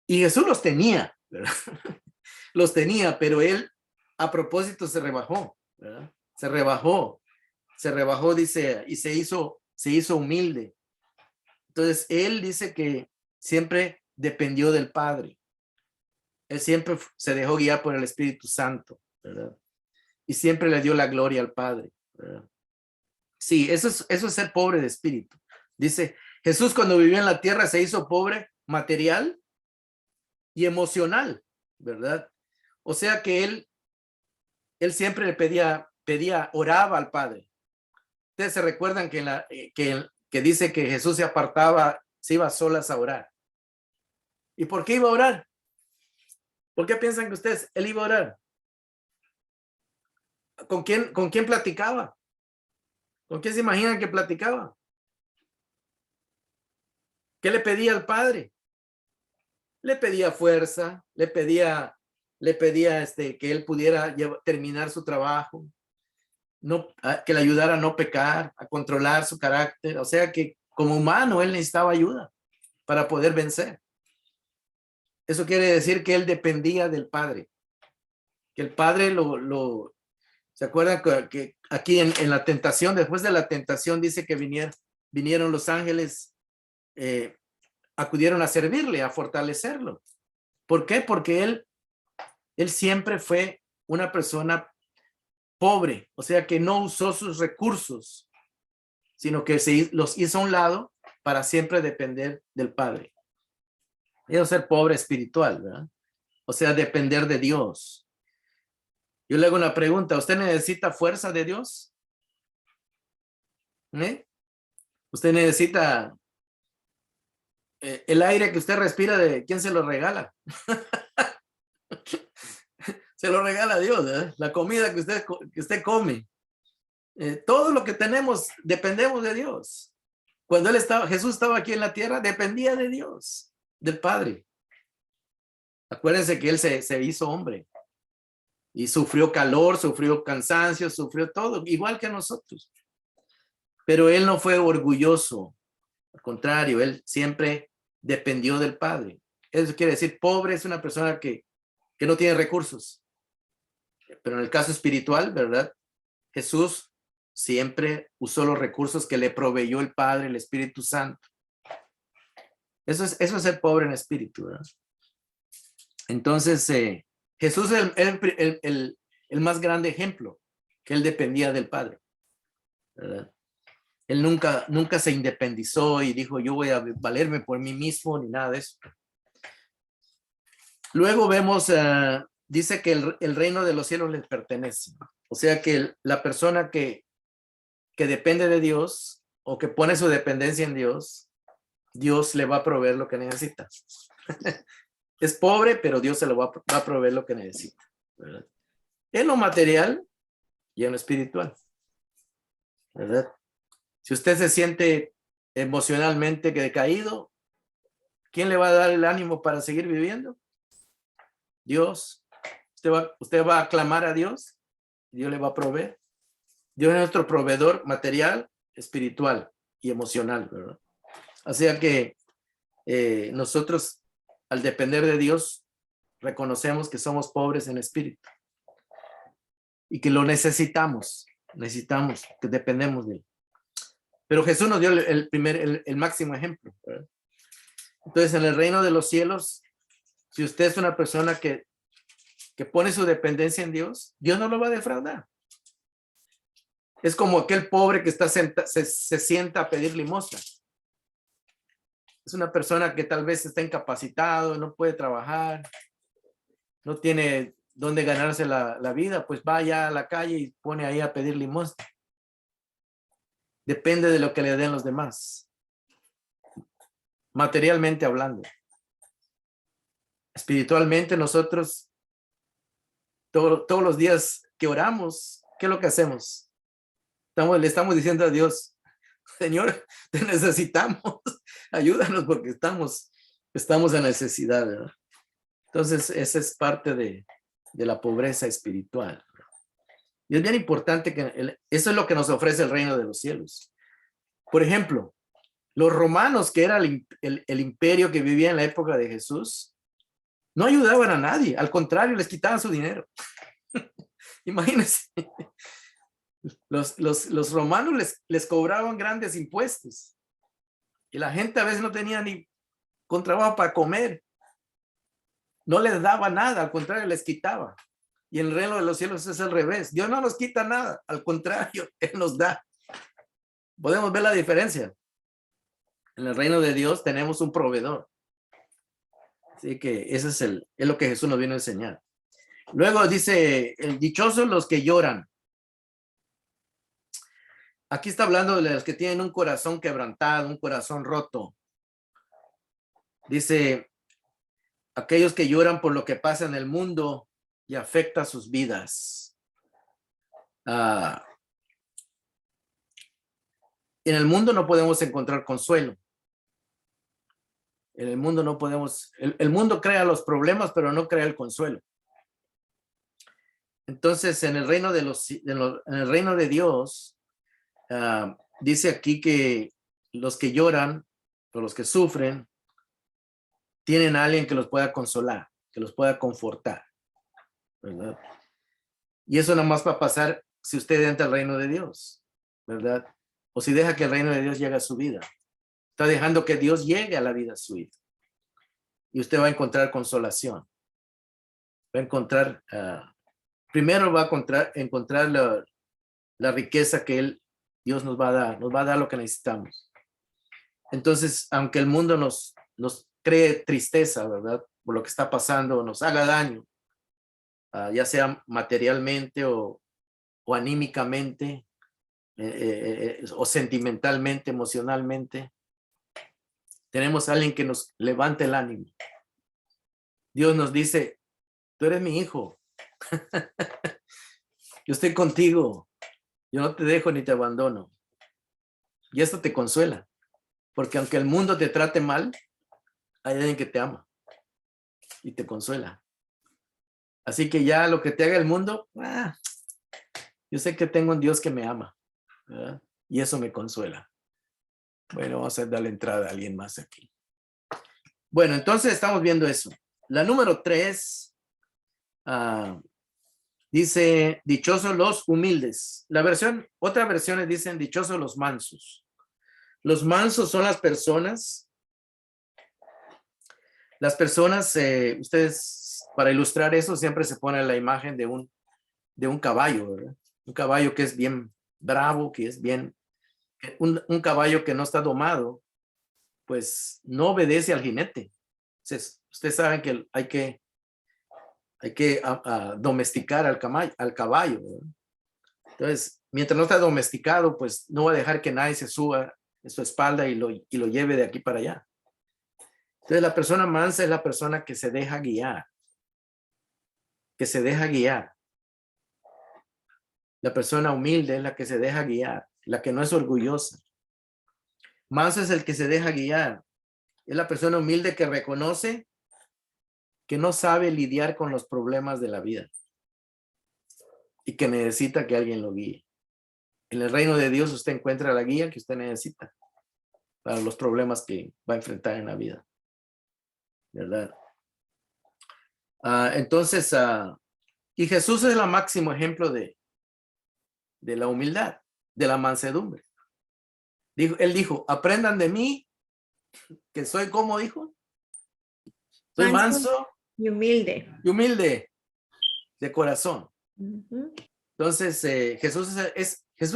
[SPEAKER 1] Y Jesús los tenía, ¿verdad? Los tenía, pero él a propósito se rebajó, ¿verdad? Se rebajó, dice, y se hizo humilde. Entonces, él dice que siempre dependió del Padre. Él siempre se dejó guiar por el Espíritu Santo, ¿verdad? Y siempre le dio la gloria al Padre, ¿verdad? Sí, eso es ser pobre de espíritu. Dice, Jesús cuando vivió en la tierra se hizo pobre material y emocional, ¿verdad? O sea que él siempre le pedía, oraba al Padre. Ustedes se recuerdan que dice que Jesús se apartaba, se iba a solas a orar. ¿Y por qué iba a orar? ¿Por qué piensan que ustedes, él iba a orar? ¿Con quién platicaba? ¿Con quién se imaginan que platicaba? ¿Qué le pedía al Padre? Le pedía fuerza, le pedía que él pudiera terminar su trabajo, que le ayudara a no pecar, a controlar su carácter. O sea que como humano él necesitaba ayuda para poder vencer. Eso quiere decir que él dependía del Padre. Que el Padre ¿se acuerdan que aquí en la tentación, después de la tentación, dice que vinieron los ángeles, acudieron a servirle, a fortalecerlo? ¿Por qué? Porque él siempre fue una persona pobre, o sea que no usó sus recursos, sino que los hizo a un lado para siempre depender del Padre. Eso ser pobre espiritual, ¿verdad? O sea, depender de Dios. Yo le hago una pregunta, ¿usted necesita fuerza de Dios? ¿Usted necesita el aire que usted respira? ¿De quién se lo regala? Se lo regala Dios, ¿eh? La comida que usted come. Todo lo que tenemos dependemos de Dios. Cuando Jesús estaba aquí en la tierra, dependía de Dios, del Padre. Acuérdense que él se hizo hombre y sufrió calor, sufrió cansancio, sufrió todo, igual que nosotros. Pero él no fue orgulloso. Al contrario, él siempre dependió del Padre. Eso quiere decir, pobre es una persona que no tiene recursos. Pero en el caso espiritual, ¿verdad? Jesús siempre usó los recursos que le proveyó el Padre, el Espíritu Santo. Eso es ser pobre en espíritu, ¿verdad? Entonces, Jesús es el más grande ejemplo, que él dependía del Padre, ¿verdad? Él nunca se independizó y dijo, yo voy a valerme por mí mismo, ni nada de eso. Luego vemos, dice que el reino de los cielos les pertenece. O sea que la persona que depende de Dios o que pone su dependencia en Dios, Dios le va a proveer lo que necesita. Es pobre, pero Dios se lo va a proveer lo que necesita, ¿verdad? En lo material y en lo espiritual, ¿verdad? Si usted se siente emocionalmente decaído, ¿quién le va a dar el ánimo para seguir viviendo? Dios. Usted va a clamar a Dios, Dios le va a proveer. Dios es nuestro proveedor material, espiritual y emocional, ¿verdad? O sea que nosotros, al depender de Dios, reconocemos que somos pobres en espíritu y que lo necesitamos, que dependemos de él. Pero Jesús nos dio el máximo ejemplo, ¿verdad? Entonces, en el reino de los cielos, si usted es una persona que pone su dependencia en Dios, Dios no lo va a defraudar. Es como aquel pobre que se sienta a pedir limosna. Es una persona que tal vez está incapacitado, no puede trabajar, no tiene dónde ganarse la vida, pues va allá a la calle y pone ahí a pedir limosna. Depende de lo que le den los demás, materialmente hablando. Espiritualmente nosotros, todos los días que oramos, ¿qué es lo que hacemos? Le estamos diciendo a Dios, Señor, te necesitamos, ayúdanos porque estamos en necesidad, ¿verdad? Entonces, esa es parte de la pobreza espiritual. Y es bien importante que eso es lo que nos ofrece el reino de los cielos. Por ejemplo, los romanos, que era el imperio que vivía en la época de Jesús, no ayudaban a nadie, al contrario, les quitaban su dinero. Imagínense. Los romanos les cobraban grandes impuestos y la gente a veces no tenía ni con trabajo para comer. No les daba nada, al contrario, les quitaba. Y en el reino de los cielos es al revés. Dios no nos quita nada, al contrario, Él nos da. Podemos ver la diferencia. En el reino de Dios tenemos un proveedor. Así que eso es lo que Jesús nos vino a enseñar. Luego dice, dichosos los que lloran. Aquí está hablando de los que tienen un corazón quebrantado, un corazón roto. Dice, aquellos que lloran por lo que pasa en el mundo y afecta sus vidas. En el mundo no podemos encontrar consuelo. En el mundo no podemos, el mundo crea los problemas, pero no crea el consuelo. Entonces, en el reino en el reino de Dios, dice aquí que los que lloran o los que sufren tienen a alguien que los pueda consolar, que los pueda confortar, ¿verdad? Y eso nada más va a pasar si usted entra al reino de Dios, ¿verdad? O si deja que el reino de Dios llegue a su vida. Está dejando que Dios llegue a la vida suya. Y usted va a encontrar consolación. Va a encontrar, primero va a encontrar la riqueza que Dios nos va a dar lo que necesitamos. Entonces, aunque el mundo nos cree tristeza, ¿verdad? Por lo que está pasando, nos haga daño, ya sea materialmente o anímicamente, o sentimentalmente, emocionalmente, tenemos a alguien que nos levante el ánimo. Dios nos dice, tú eres mi hijo. Yo estoy contigo. Yo no te dejo ni te abandono. Y esto te consuela. Porque aunque el mundo te trate mal, hay alguien que te ama y te consuela. Así que ya lo que te haga el mundo, yo sé que tengo un Dios que me ama, ¿verdad? Y eso me consuela. Bueno, vamos a darle entrada a alguien más aquí. Bueno, entonces estamos viendo eso. La número 3 dice, dichosos los humildes. Otras versiones dicen, dichosos los mansos. Los mansos son las personas, ustedes, para ilustrar eso, siempre se pone la imagen de un caballo, ¿verdad? Un caballo que es bien bravo, que es bien, un caballo que no está domado, pues no obedece al jinete. Entonces, ustedes saben que hay que domesticar al caballo, ¿verdad? Entonces, mientras no está domesticado, pues no va a dejar que nadie se suba en su espalda y lo lleve de aquí para allá. Entonces, la persona mansa es la persona que se deja guiar. Que se deja guiar. La persona humilde es la que se deja guiar, la que no es orgullosa. Manso es el que se deja guiar. Es la persona humilde que reconoce que no sabe lidiar con los problemas de la vida y que necesita que alguien lo guíe. En el reino de Dios usted encuentra la guía que usted necesita para los problemas que va a enfrentar en la vida, ¿verdad? Entonces, y Jesús es el máximo ejemplo de la humildad, de la mansedumbre. Él dijo, aprendan de mí, que soy como dijo, soy manso
[SPEAKER 3] y humilde.
[SPEAKER 1] y humilde de corazón.
[SPEAKER 3] Ujú.
[SPEAKER 1] Entonces, Jesús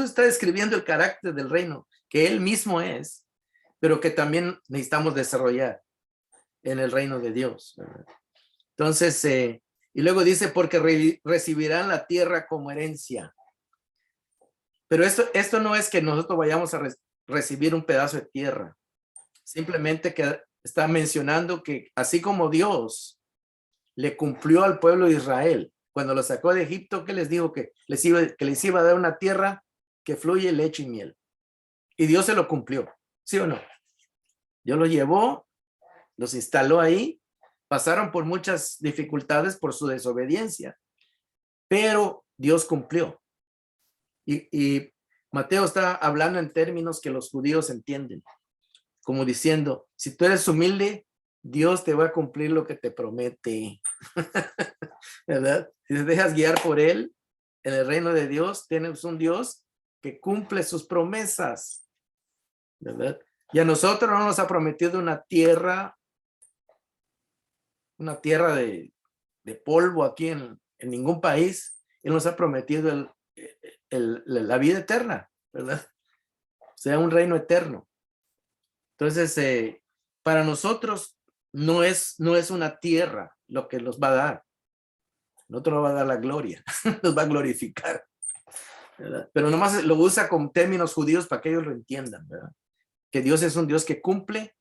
[SPEAKER 1] está describiendo el carácter del reino, que él mismo es, pero que también necesitamos desarrollar en el reino de Dios, ¿verdad? Entonces, y luego dice, porque recibirán la tierra como herencia. Pero esto no es que nosotros vayamos a recibir un pedazo de tierra. Simplemente que está mencionando que así como Dios le cumplió al pueblo de Israel cuando lo sacó de Egipto, que les dijo que les iba a dar una tierra que fluye leche y miel. Y Dios se lo cumplió, ¿sí o no? Dios los llevó, los instaló ahí, pasaron por muchas dificultades por su desobediencia, pero Dios cumplió. Y Mateo está hablando en términos que los judíos entienden, como diciendo, si tú eres humilde, Dios te va a cumplir lo que te promete, ¿verdad? Si te dejas guiar por Él, en el reino de Dios, tienes un Dios que cumple sus promesas, ¿verdad? Y a nosotros no nos ha prometido una tierra de polvo aquí en ningún país. Él nos ha prometido la vida eterna, ¿verdad? O sea, un reino eterno. Entonces, para nosotros no es una tierra lo que nos va a dar. Nosotros nos va a dar la gloria, nos va a glorificar, ¿verdad? Pero nomás lo usa con términos judíos para que ellos lo entiendan, ¿verdad? Que Dios es un Dios que cumple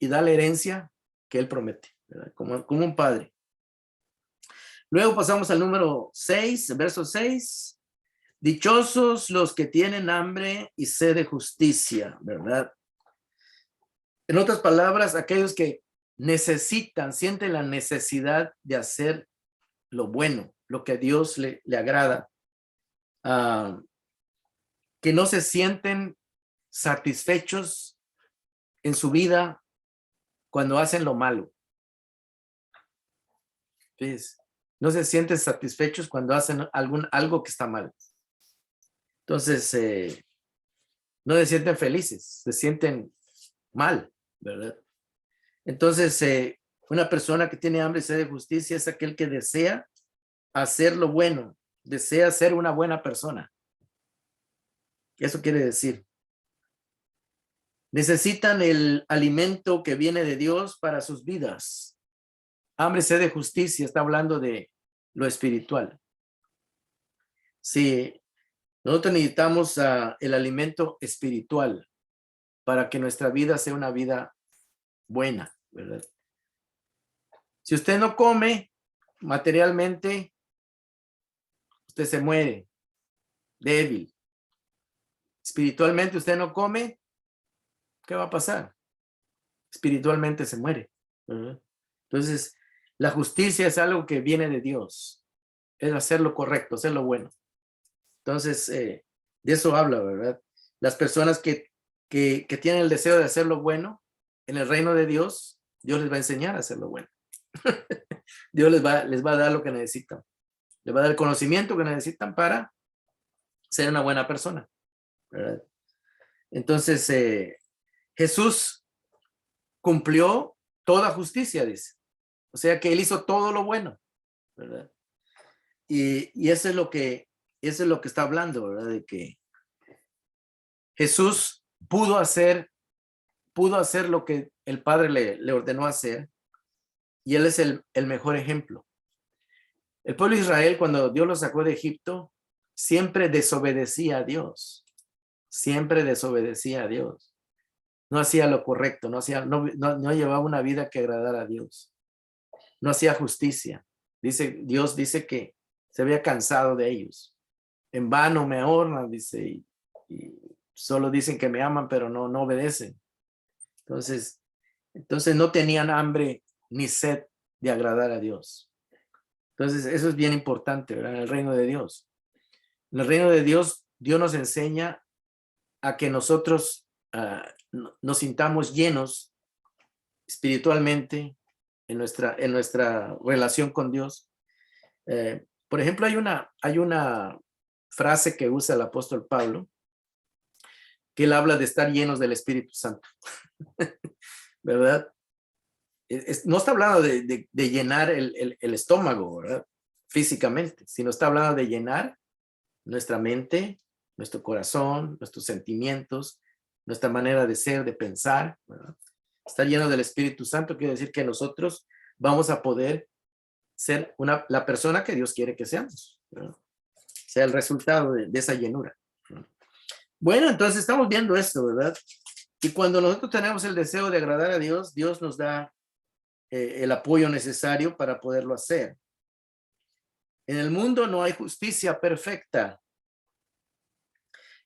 [SPEAKER 1] y da la herencia que Él promete, ¿verdad? Como un padre. Luego pasamos al número 6, verso 6. Dichosos los que tienen hambre y sed de justicia, ¿verdad? En otras palabras, aquellos que sienten la necesidad de hacer lo bueno, lo que a Dios le agrada, que no se sienten satisfechos en su vida cuando hacen lo malo. Fíjense, no se sienten satisfechos cuando hacen algo que está mal. Entonces, no se sienten felices, se sienten mal, ¿verdad? Entonces, una persona que tiene hambre y sed de justicia es aquel que desea hacer lo bueno, desea ser una buena persona. Eso quiere decir. Necesitan el alimento que viene de Dios para sus vidas. Hambre y sed de justicia está hablando de lo espiritual. Sí, nosotros necesitamos el alimento espiritual para que nuestra vida sea una vida buena, ¿verdad? Si usted no come materialmente, usted se muere débil. Espiritualmente usted no come, ¿qué va a pasar? Espiritualmente se muere, ¿verdad? Entonces, la justicia es algo que viene de Dios. Es hacer lo correcto, hacer lo bueno. Entonces, de eso habla, ¿verdad? Las personas que tienen el deseo de hacer lo bueno en el reino de Dios, Dios les va a enseñar a hacer lo bueno. Dios les va a dar lo que necesitan. Les va a dar el conocimiento que necesitan para ser una buena persona, ¿verdad? Entonces, Jesús cumplió toda justicia, dice. O sea que él hizo todo lo bueno, ¿verdad? Y eso es lo que está hablando, ¿verdad? De que Jesús pudo hacer lo que el Padre le ordenó hacer, y él es el mejor ejemplo. El pueblo de Israel, cuando Dios lo sacó de Egipto, siempre desobedecía a Dios. Siempre desobedecía a Dios. No hacía lo correcto, no llevaba una vida que agradara a Dios. No hacía justicia. Dios dice que se había cansado de ellos. En vano me honran, dice, y solo dicen que me aman, pero no obedecen. Entonces no tenían hambre ni sed de agradar a Dios. Entonces, eso es bien importante, ¿verdad? En el reino de Dios. En el reino de Dios, Dios nos enseña a que nosotros nos sintamos llenos espiritualmente en nuestra relación con Dios. Por ejemplo, hay una frase que usa el apóstol Pablo, que él habla de estar llenos del Espíritu Santo, ¿verdad? No está hablando de llenar el estómago, ¿verdad? Físicamente, sino está hablando de llenar nuestra mente, nuestro corazón, nuestros sentimientos, nuestra manera de ser, de pensar, ¿verdad? Estar lleno del Espíritu Santo quiere decir que nosotros vamos a poder ser la persona que Dios quiere que seamos, ¿verdad? Sea el resultado de esa llenura. Bueno, entonces estamos viendo esto, ¿verdad? Y cuando nosotros tenemos el deseo de agradar a Dios, Dios nos da el apoyo necesario para poderlo hacer. En el mundo no hay justicia perfecta.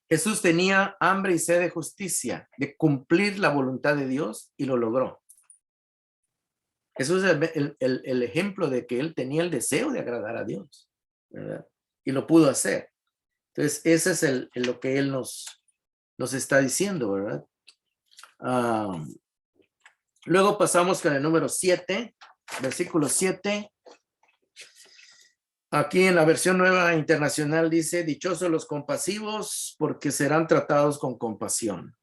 [SPEAKER 1] Jesús tenía hambre y sed de justicia, de cumplir la voluntad de Dios, y lo logró. Jesús es el ejemplo de que él tenía el deseo de agradar a Dios, ¿verdad? Y lo pudo hacer. Entonces, ese es lo que él nos está diciendo, ¿verdad? Luego pasamos con el número 7, versículo 7. Aquí en la versión nueva internacional dice: dichosos los compasivos, porque serán tratados con compasión.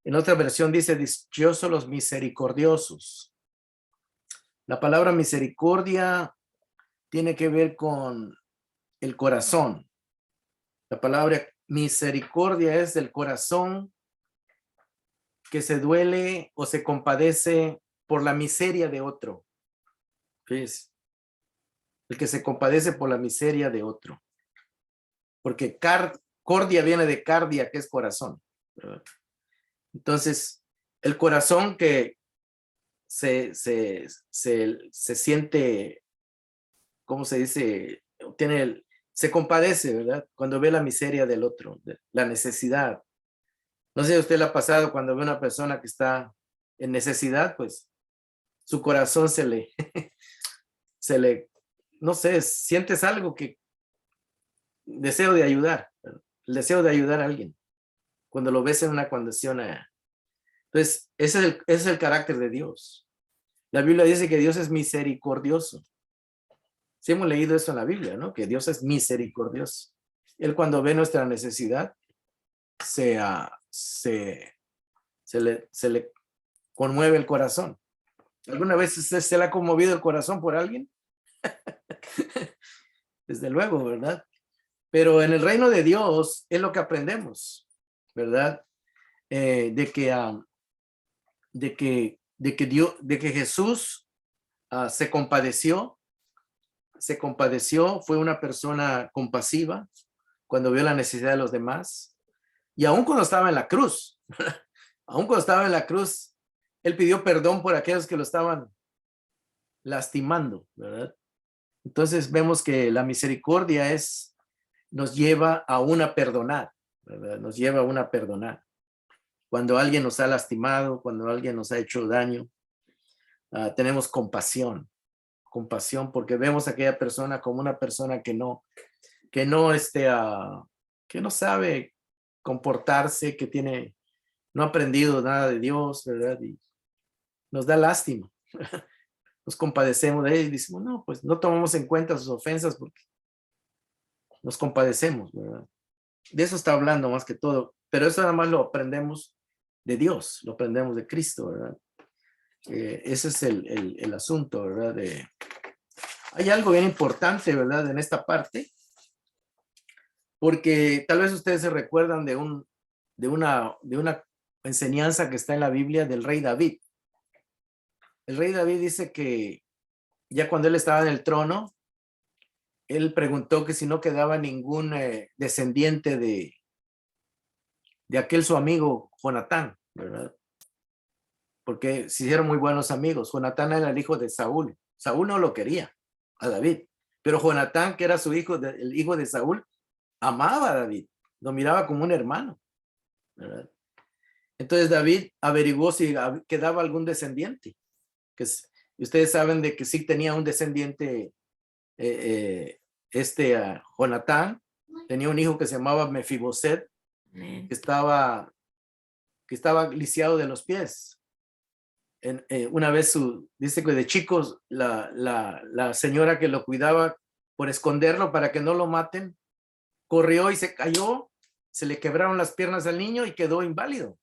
[SPEAKER 1] En otra versión dice: dichosos los misericordiosos. La palabra misericordia tiene que ver con el corazón. La palabra misericordia es del corazón que se duele o se compadece por la miseria de otro. ¿Ves? El que se compadece por la miseria de otro. Porque cordia viene de cardia, que es corazón, ¿verdad? Entonces, el corazón que se siente, ¿cómo se dice? Se compadece, ¿verdad? Cuando ve la miseria del otro, la necesidad. No sé si a usted le ha pasado cuando ve a una persona que está en necesidad, pues su corazón se le, no sé, sientes algo que deseo de ayudar, ¿verdad? El deseo de ayudar a alguien cuando lo ves en una condición. Entonces, ese es el carácter de Dios. La Biblia dice que Dios es misericordioso. Sí hemos leído eso en la Biblia, ¿no? Que Dios es misericordioso. Él cuando ve nuestra necesidad, se le conmueve el corazón. ¿Alguna vez se le ha conmovido el corazón por alguien? Desde luego, ¿verdad? Pero en el reino de Dios es lo que aprendemos, ¿verdad? De que Jesús se compadeció, fue una persona compasiva cuando vio la necesidad de los demás. Y aún cuando estaba en la cruz, él pidió perdón por aquellos que lo estaban lastimando, ¿verdad? Entonces vemos que la misericordia nos lleva a perdonar, ¿verdad? Nos lleva a perdonar. Cuando alguien nos ha lastimado, cuando alguien nos ha hecho daño, tenemos compasión porque vemos a aquella persona como una persona que no sabe comportarse, no ha aprendido nada de Dios, ¿verdad? Y nos da lástima. Nos compadecemos de él y decimos, no, pues no tomamos en cuenta sus ofensas porque nos compadecemos, ¿verdad? De eso está hablando más que todo, pero eso nada más lo aprendemos de Dios, lo aprendemos de Cristo, ¿verdad? Ese es el asunto, ¿verdad? Hay algo bien importante, ¿verdad? En esta parte, porque tal vez ustedes se recuerdan de una enseñanza que está en la Biblia del rey David. El rey David dice que ya cuando él estaba en el trono, él preguntó que si no quedaba ningún descendiente de aquel su amigo Jonatán, ¿verdad? Porque se hicieron muy buenos amigos. Jonatán era el hijo de Saúl. Saúl no lo quería a David, pero Jonatán, que era el hijo de Saúl, amaba a David, lo miraba como un hermano, ¿verdad? Entonces David averiguó si quedaba algún descendiente. Ustedes saben de que sí tenía un descendiente, Jonatán, tenía un hijo que se llamaba Mefiboset, que estaba lisiado de los pies. Una vez dice que de chicos, la señora que lo cuidaba, por esconderlo para que no lo maten, corrió y se cayó, se le quebraron las piernas al niño y quedó inválido.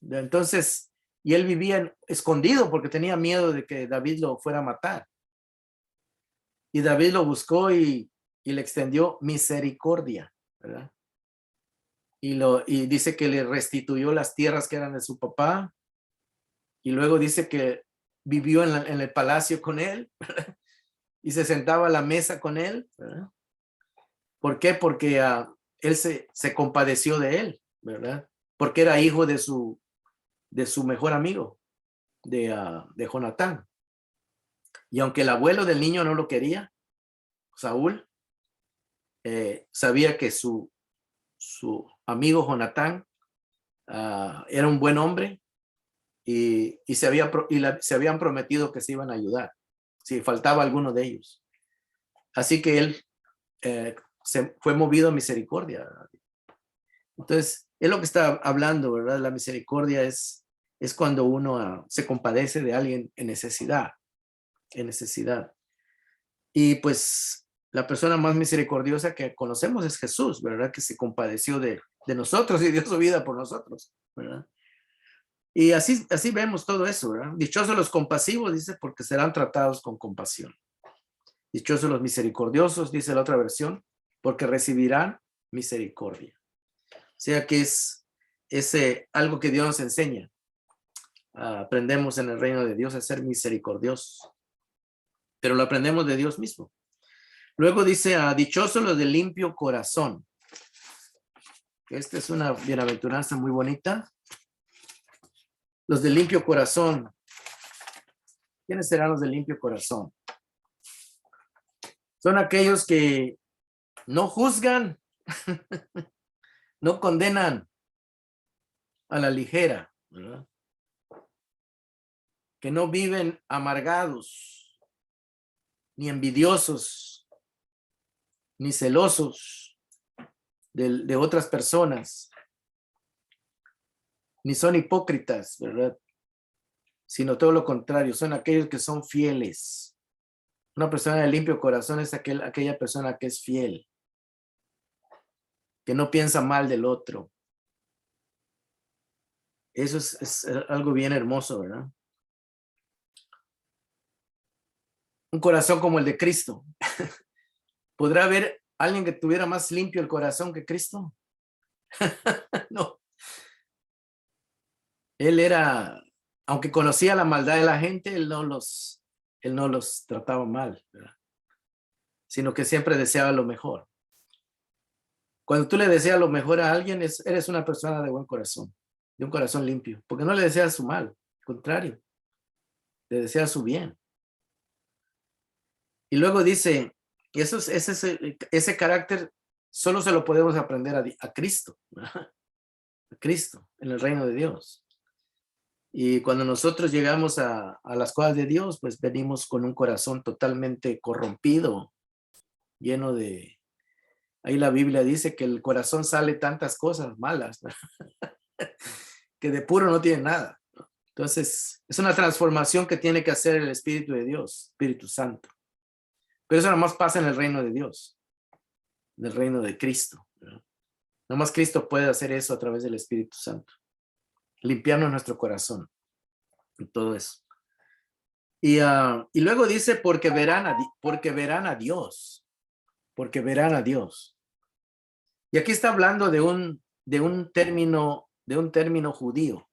[SPEAKER 1] Entonces, y él vivía escondido porque tenía miedo de que David lo fuera a matar. Y David lo buscó y le extendió misericordia, ¿verdad? Y dice que le restituyó las tierras que eran de su papá. Y luego dice que vivió en el palacio con él, ¿verdad? Y se sentaba a la mesa con él, ¿verdad? ¿Por qué? Porque él se compadeció de él, ¿verdad? Porque era hijo de su mejor amigo, de Jonatán. Y aunque el abuelo del niño no lo quería, Saúl, sabía que su amigo Jonatán era un buen hombre y se habían prometido que se iban a ayudar si faltaba alguno de ellos. Así que él se fue movido a misericordia. Entonces, es lo que está hablando, ¿verdad? La misericordia es cuando uno se compadece de alguien en necesidad. Y pues la persona más misericordiosa que conocemos es Jesús, ¿verdad? Que se compadeció de nosotros y dio su vida por nosotros, ¿verdad? Y así vemos todo eso, ¿verdad? Dichosos los compasivos, dice, porque serán tratados con compasión. Dichosos los misericordiosos, dice la otra versión, porque recibirán misericordia. O sea que es algo que Dios nos enseña. Aprendemos en el reino de Dios a ser misericordiosos, pero lo aprendemos de Dios mismo. Luego dice, dichosos los de limpio corazón. Esta es una bienaventuranza muy bonita. Los de limpio corazón. ¿Quiénes serán los de limpio corazón? Son aquellos que no juzgan, no condenan a la ligera, ¿verdad? Que no viven amargados, ni envidiosos, ni celosos de otras personas, ni son hipócritas, ¿verdad? sino todo lo contrario, son aquellos que son fieles. Una persona de limpio corazón es aquella persona que es fiel, que no piensa mal del otro. Eso es algo bien hermoso, ¿verdad? Un corazón como el de Cristo. ¿Podrá haber alguien que tuviera más limpio el corazón que Cristo? No. Él era, aunque conocía la maldad de la gente, él no los trataba mal, ¿verdad? Sino que siempre deseaba lo mejor. Cuando tú le deseas lo mejor a alguien, eres una persona de buen corazón, de un corazón limpio, porque no le deseas su mal, al contrario, le deseas su bien. Y luego dice, ese carácter solo se lo podemos aprender a Cristo, ¿verdad? A Cristo, en el reino de Dios. Y cuando nosotros llegamos a las cosas de Dios, pues venimos con un corazón totalmente corrompido, lleno de... Ahí la Biblia dice que el corazón sale tantas cosas malas, que de puro no tiene nada. Entonces, es una transformación que tiene que hacer el Espíritu de Dios, Espíritu Santo. Pero eso nada más pasa en el reino de Dios, en el reino de Cristo, ¿verdad? Nada más Cristo puede hacer eso a través del Espíritu Santo, limpiarnos nuestro corazón y todo eso. Y luego dice, porque verán a Dios, porque verán a Dios. Y aquí está hablando de un término judío,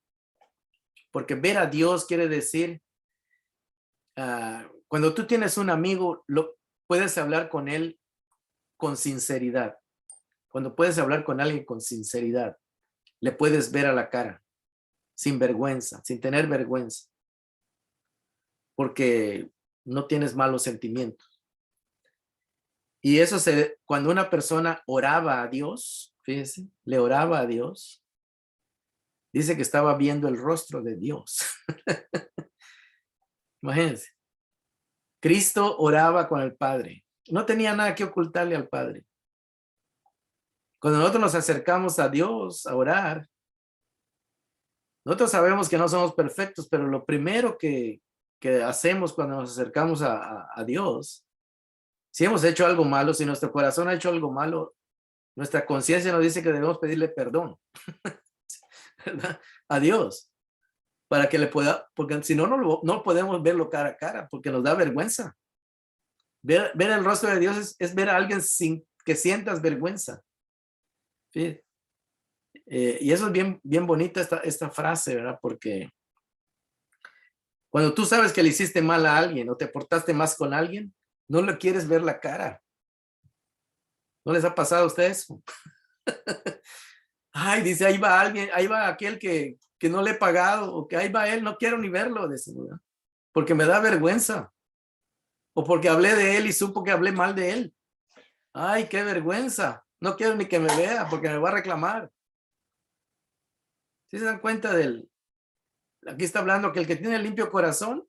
[SPEAKER 1] porque ver a Dios quiere decir, cuando tú tienes un amigo, puedes hablar con él con sinceridad. Cuando puedes hablar con alguien con sinceridad, le puedes ver a la cara, sin vergüenza, sin tener vergüenza, porque no tienes malos sentimientos. Y eso cuando una persona oraba a Dios, fíjense, le oraba a Dios, dice que estaba viendo el rostro de Dios. Imagínense. Cristo oraba con el Padre. No tenía nada que ocultarle al Padre. Cuando nosotros nos acercamos a Dios a orar, nosotros sabemos que no somos perfectos, pero lo primero que hacemos cuando nos acercamos a Dios, si hemos hecho algo malo, si nuestro corazón ha hecho algo malo, nuestra conciencia nos dice que debemos pedirle perdón, ¿verdad? A Dios, para que le pueda, porque si no, no podemos verlo cara a cara, porque nos da vergüenza. Ver el rostro de Dios es ver a alguien sin que sientas vergüenza. ¿Sí? Y eso es bien, bien bonita esta frase, ¿verdad? Porque cuando tú sabes que le hiciste mal a alguien o te portaste más con alguien, no le quieres ver la cara. ¿No les ha pasado a ustedes? Ay, dice, ahí va alguien, ahí va aquel que no le he pagado, o que ahí va él, no quiero ni verlo, dice, ¿verdad? Porque me da vergüenza. O porque hablé de él y supo que hablé mal de él. Ay, qué vergüenza. No quiero ni que me vea porque me va a reclamar. ¿Sí se dan cuenta aquí está hablando que el que tiene limpio corazón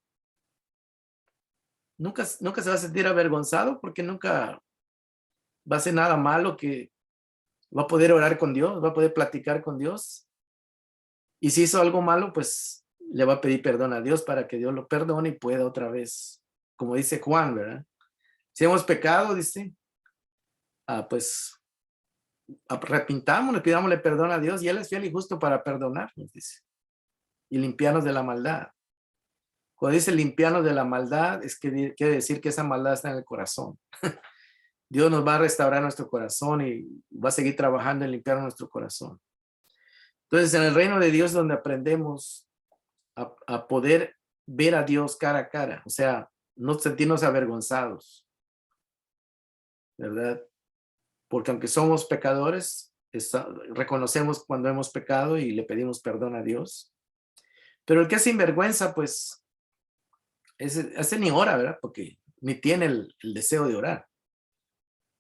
[SPEAKER 1] nunca se va a sentir avergonzado porque nunca va a hacer nada malo, que va a poder orar con Dios, va a poder platicar con Dios. Y si hizo algo malo, pues le va a pedir perdón a Dios para que Dios lo perdone y pueda otra vez, como dice Juan, ¿verdad? Si hemos pecado, dice, pues arrepintámonos, pidámosle perdón a Dios y Él es fiel y justo para perdonarnos, dice, y limpiarnos de la maldad. Cuando dice limpiarnos de la maldad, es que quiere decir que esa maldad está en el corazón. Dios nos va a restaurar nuestro corazón y va a seguir trabajando en limpiar nuestro corazón. Entonces, en el reino de Dios, donde aprendemos a poder ver a Dios cara a cara, o sea, no sentirnos avergonzados, ¿verdad? Porque aunque somos pecadores, reconocemos cuando hemos pecado y le pedimos perdón a Dios. Pero el que es sinvergüenza, pues, ese ni ora, ¿verdad? Porque ni tiene el deseo de orar.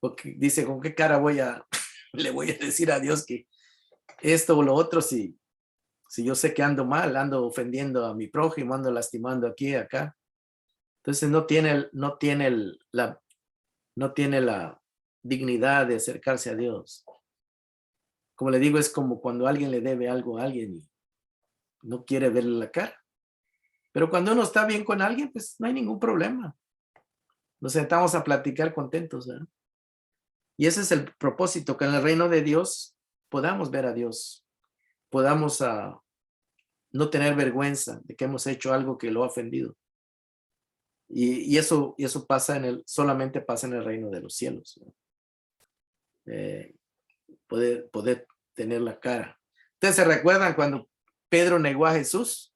[SPEAKER 1] Porque dice, ¿con qué cara le voy a decir a Dios que esto o lo otro si yo sé que ando mal, ando ofendiendo a mi prójimo, ando lastimando aquí y acá? Entonces no tiene la dignidad de acercarse a Dios. Como le digo, es como cuando alguien le debe algo a alguien y no quiere verle la cara. Pero cuando uno está bien con alguien, pues no hay ningún problema. Nos sentamos a platicar contentos, ¿verdad? Y ese es el propósito, que en el reino de Dios podamos ver a Dios, podamos no tener vergüenza de que hemos hecho algo que lo ha ofendido. Y eso pasa solamente pasa en el reino de los cielos, ¿no? Poder tener la cara. ¿Ustedes se recuerdan cuando Pedro negó a Jesús?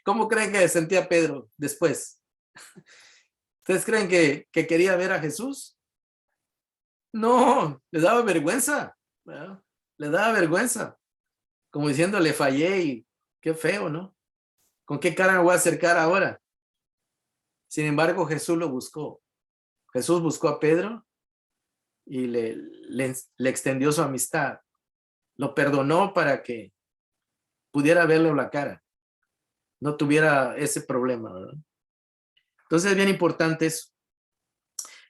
[SPEAKER 1] ¿Cómo creen que sentía Pedro después? ¿Ustedes creen que quería ver a Jesús? No, le daba vergüenza, ¿verdad? Le daba vergüenza, como diciendo, le fallé y qué feo, ¿no? ¿Con qué cara me voy a acercar ahora? Sin embargo, Jesús lo buscó. Jesús buscó a Pedro y le extendió su amistad. Lo perdonó para que pudiera verle la cara. No tuviera ese problema, ¿verdad? Entonces es bien importante eso.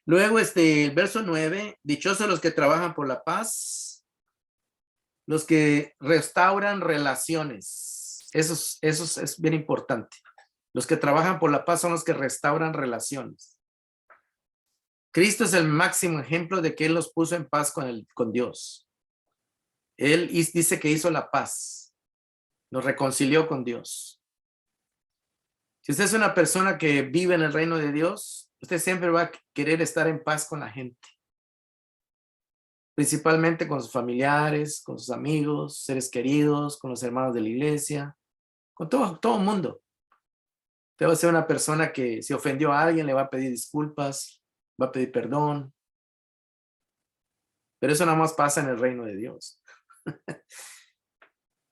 [SPEAKER 1] Luego, el verso 9, dichosos los que trabajan por la paz, los que restauran relaciones. Eso es bien importante. Los que trabajan por la paz son los que restauran relaciones. Cristo es el máximo ejemplo de que Él los puso en paz con Dios. Él dice que hizo la paz, nos reconcilió con Dios. Si usted es una persona que vive en el reino de Dios, usted siempre va a querer estar en paz con la gente. Principalmente con sus familiares, con sus amigos, seres queridos, con los hermanos de la iglesia, con todo el mundo. Usted va a ser una persona que si ofendió a alguien le va a pedir disculpas, va a pedir perdón. Pero eso nada más pasa en el reino de Dios.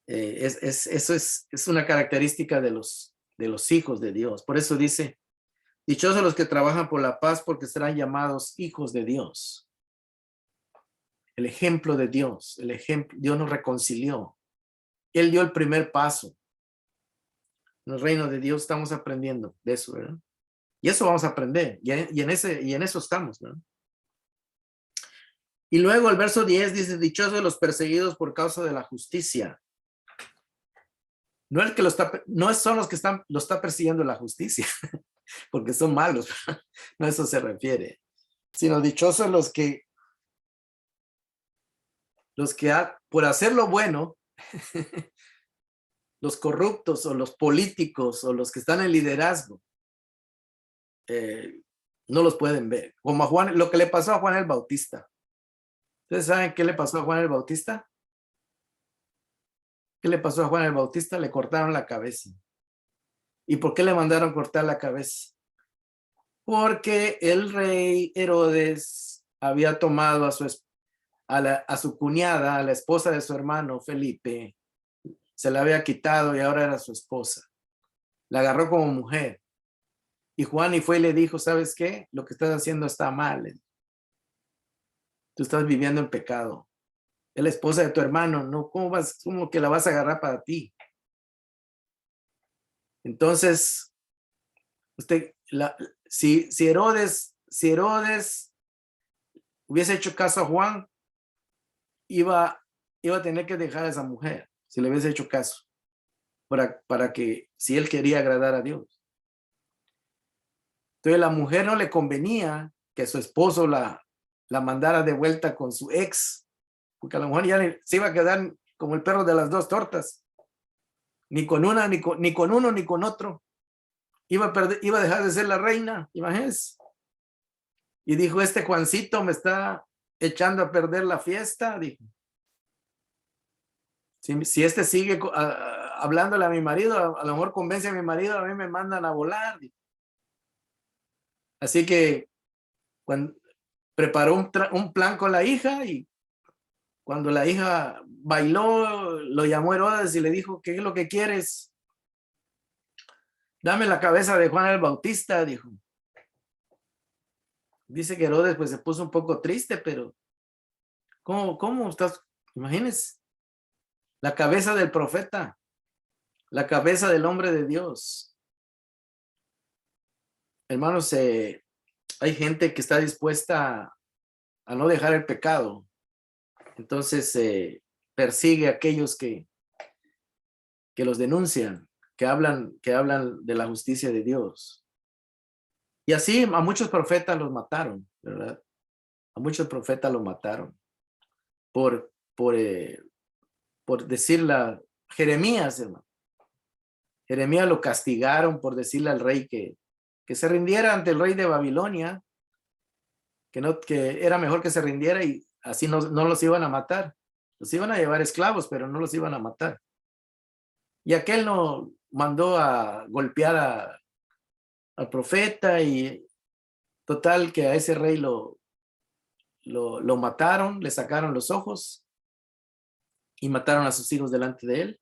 [SPEAKER 1] Eso es una característica de los hijos de Dios. Por eso dice, dichosos los que trabajan por la paz porque serán llamados hijos de Dios. El ejemplo de Dios, Dios nos reconcilió. Él dio el primer paso. En el reino de Dios estamos aprendiendo de eso, ¿verdad? Y eso vamos a aprender. Y en eso estamos, ¿verdad? Y luego el verso 10 dice, dichosos los perseguidos por causa de la justicia. No son los que lo está persiguiendo la justicia, porque son malos. No a eso se refiere. Sino dichosos los que por hacer lo bueno, los corruptos o los políticos o los que están en liderazgo, no los pueden ver. Como a Juan, lo que le pasó a Juan el Bautista. ¿Ustedes saben qué le pasó a Juan el Bautista? ¿Qué le pasó a Juan el Bautista? Le cortaron la cabeza. ¿Y por qué le mandaron cortar la cabeza? Porque el rey Herodes había tomado a su cuñada, a la esposa de su hermano Felipe, se la había quitado y ahora era su esposa. La agarró como mujer. Y Juan fue y le dijo, ¿sabes qué? Lo que estás haciendo está mal. Tú estás viviendo en pecado. Es la esposa de tu hermano, ¿no? ¿Cómo que la vas a agarrar para ti? Entonces, si Herodes hubiese hecho caso a Juan, iba a tener que dejar a esa mujer, si le hubiese hecho caso, para que, si él quería agradar a Dios. Entonces, la mujer no le convenía que su esposo la mandara de vuelta con su ex, porque a lo mejor ya se iba a quedar como el perro de las dos tortas. Ni con una, ni con uno, ni con otro. Iba a dejar de ser la reina, imagínense. Y dijo, Juancito me está echando a perder la fiesta, dijo. Si sigue hablándole a mi marido, a lo mejor convence a mi marido, a mí me mandan a volar. Dijo. Así que preparó un plan con la hija y cuando la hija bailó, lo llamó Herodes y le dijo, ¿qué es lo que quieres? Dame la cabeza de Juan el Bautista, dijo. Dice que Herodes pues se puso un poco triste, pero ¿cómo estás? Imagínense, la cabeza del profeta, la cabeza del hombre de Dios. Hermanos, hay gente que está dispuesta a no dejar el pecado. Entonces persigue a aquellos que los denuncian. que hablan de la justicia de Dios. Y así a muchos profetas los mataron, ¿verdad? A muchos profetas los mataron por decirle Jeremías, hermano. Jeremías lo castigaron por decirle al rey que se rindiera ante el rey de Babilonia, que era mejor que se rindiera y así no los iban a matar. Los iban a llevar esclavos, pero no los iban a matar. Y aquel no mandó a golpear al profeta y total que a ese rey lo mataron, le sacaron los ojos y mataron a sus hijos delante de él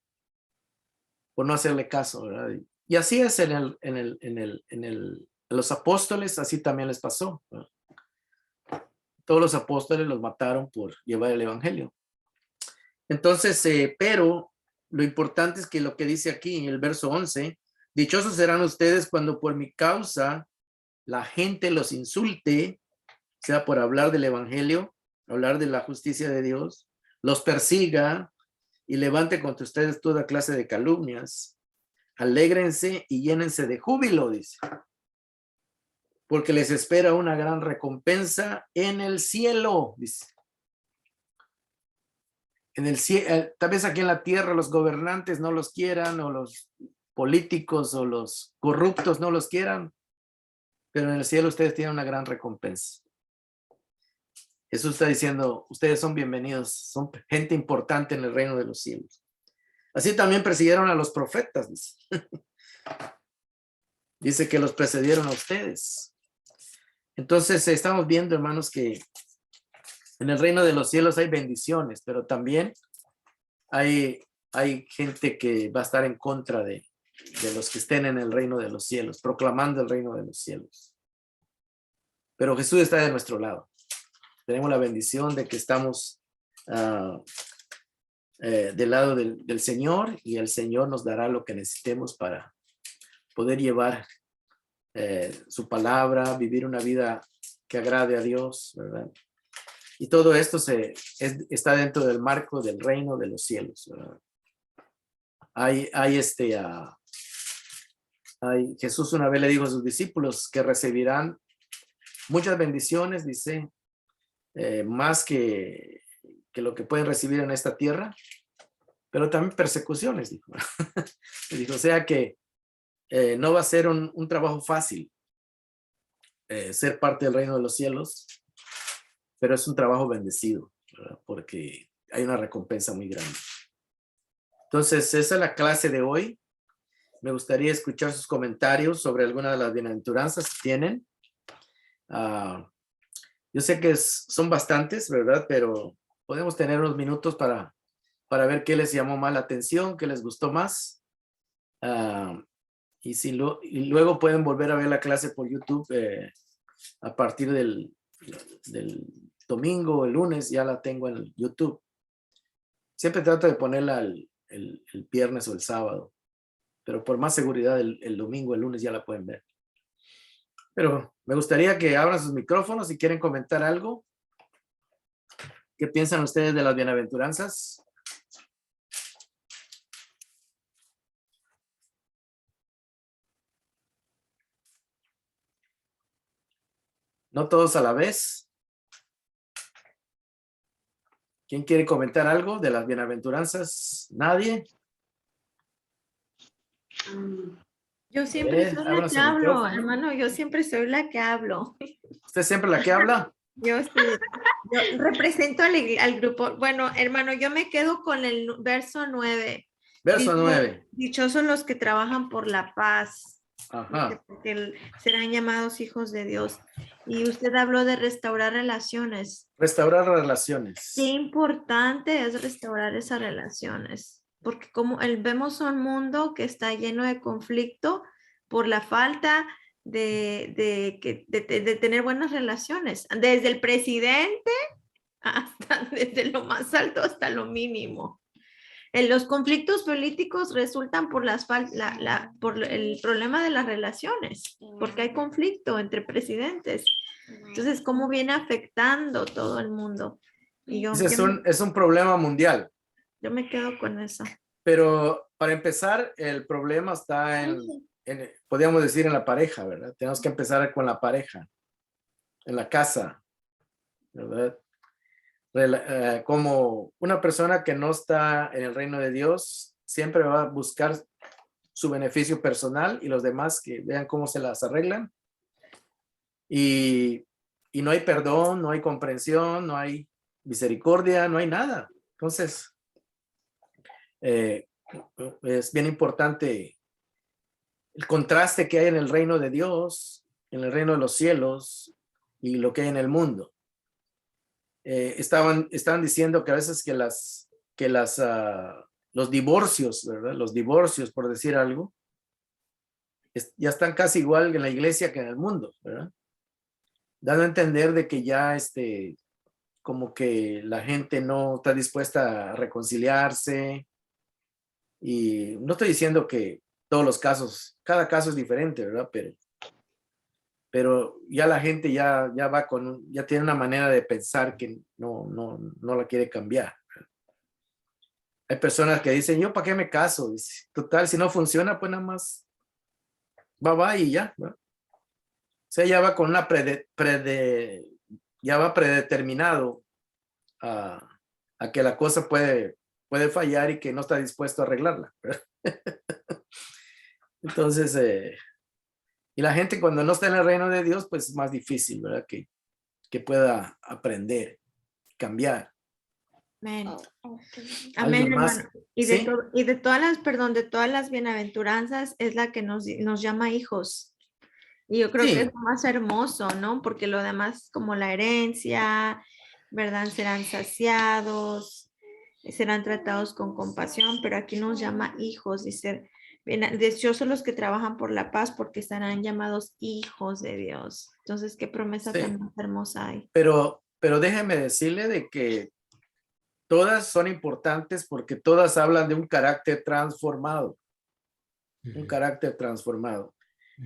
[SPEAKER 1] por no hacerle caso, ¿verdad? Y así es en los apóstoles, así también les pasó, ¿verdad? Todos los apóstoles los mataron por llevar el evangelio. Entonces, pero lo importante es que lo que dice aquí en el verso 11, dichosos serán ustedes cuando por mi causa la gente los insulte, sea por hablar del evangelio, hablar de la justicia de Dios, los persiga y levante contra ustedes toda clase de calumnias. Alégrense y llénense de júbilo, dice, porque les espera una gran recompensa en el cielo, dice. En el cielo, tal vez aquí en la tierra los gobernantes no los quieran, o los políticos o los corruptos no los quieran, pero en el cielo ustedes tienen una gran recompensa. Jesús está diciendo, ustedes son bienvenidos, son gente importante en el reino de los cielos. Así también persiguieron a los profetas, dice. Dice que los precedieron a ustedes. Entonces estamos viendo, hermanos, que en el reino de los cielos hay bendiciones, pero también hay gente que va a estar en contra de los que estén en el reino de los cielos, proclamando el reino de los cielos. Pero Jesús está de nuestro lado. Tenemos la bendición de que estamos del lado del Señor, y el Señor nos dará lo que necesitemos para poder llevar su palabra, vivir una vida que agrade a Dios, ¿verdad? Y todo esto está dentro del marco del reino de los cielos, ¿verdad? Jesús una vez le dijo a sus discípulos que recibirán muchas bendiciones, dice, más que lo que pueden recibir en esta tierra, pero también persecuciones, dijo. Dijo, o sea que no va a ser un trabajo fácil ser parte del reino de los cielos, pero es un trabajo bendecido, ¿verdad? Porque hay una recompensa muy grande. Entonces, esa es la clase de hoy. Me gustaría escuchar sus comentarios sobre alguna de las bienaventuranzas que tienen. Yo sé que son bastantes, ¿verdad? Pero podemos tener unos minutos para ver qué les llamó más la atención, qué les gustó más. Y luego pueden volver a ver la clase por YouTube a partir del domingo o el lunes, ya la tengo en YouTube. Siempre trato de ponerla el viernes o el sábado, pero por más seguridad el domingo, el lunes ya la pueden ver. Pero me gustaría que abran sus micrófonos si quieren comentar algo. ¿Qué piensan ustedes de las bienaventuranzas? No todos a la vez. ¿Quién quiere comentar algo de las bienaventuranzas? ¿Nadie?
[SPEAKER 3] Yo siempre soy la
[SPEAKER 1] abran
[SPEAKER 3] que
[SPEAKER 1] su
[SPEAKER 3] hablo,
[SPEAKER 1] micrófono.
[SPEAKER 3] hermano. Yo siempre soy la que hablo.
[SPEAKER 1] ¿Usted siempre la que habla?
[SPEAKER 3] Yo represento al grupo. Bueno, hermano, yo me quedo con el verso 9.
[SPEAKER 1] Verso 9.
[SPEAKER 3] Dichosos los que trabajan por la paz,
[SPEAKER 1] Ajá.
[SPEAKER 3] porque serán llamados hijos de Dios. Y usted habló de restaurar relaciones.
[SPEAKER 1] Restaurar relaciones.
[SPEAKER 3] Qué importante es restaurar esas relaciones, porque como vemos un mundo que está lleno de conflicto por la falta de tener buenas relaciones, desde el presidente hasta desde lo más alto hasta lo mínimo. Los conflictos políticos resultan por por el problema de las relaciones, porque hay conflicto entre presidentes. Entonces, ¿cómo viene afectando todo el mundo? Y
[SPEAKER 1] Es un problema mundial.
[SPEAKER 3] Yo me quedo con eso.
[SPEAKER 1] Pero para empezar, el problema está podríamos decir, en la pareja, ¿verdad? Tenemos que empezar con la pareja, en la casa, ¿verdad? Como una persona que no está en el reino de Dios, siempre va a buscar su beneficio personal y los demás que vean cómo se las arreglan. Y no hay perdón, no hay comprensión, no hay misericordia, no hay nada. Entonces, es bien importante el contraste que hay en el reino de Dios, en el reino de los cielos y lo que hay en el mundo. Estaban diciendo que a veces los divorcios, ¿verdad? Los divorcios, por decir algo, ya están casi igual en la iglesia que en el mundo, ¿verdad? Dando a entender de que ya como que la gente no está dispuesta a reconciliarse. Y no estoy diciendo que todos los casos, cada caso es diferente, ¿verdad? Pero ya la gente ya va ya tiene una manera de pensar que no la quiere cambiar. Hay personas que dicen, ¿yo para qué me caso? Dice, total, si no funciona, pues nada más va y ya, ¿verdad? O sea, ya va con una ya va predeterminado a que la cosa puede fallar y que no está dispuesto a arreglarla, ¿verdad? Entonces, y la gente cuando no está en el reino de Dios, pues es más difícil, ¿verdad? Que pueda aprender, cambiar.
[SPEAKER 3] Amén.
[SPEAKER 1] ¿Alguien
[SPEAKER 3] Amén,
[SPEAKER 1] más?
[SPEAKER 3] hermano. Y
[SPEAKER 1] ¿Sí?
[SPEAKER 3] de todas las bienaventuranzas es la que nos llama hijos. Y yo creo
[SPEAKER 1] Sí.
[SPEAKER 3] que es lo más hermoso, ¿no? Porque lo demás, como la herencia, ¿verdad? Serán saciados, serán tratados con compasión, pero aquí nos llama hijos, dice, dichosos los que trabajan por la paz porque serán llamados hijos de Dios. Entonces, qué promesa
[SPEAKER 1] Sí.
[SPEAKER 3] tan más hermosa hay.
[SPEAKER 1] Pero déjeme decirle de que todas son importantes porque todas hablan de un carácter transformado. Un carácter transformado.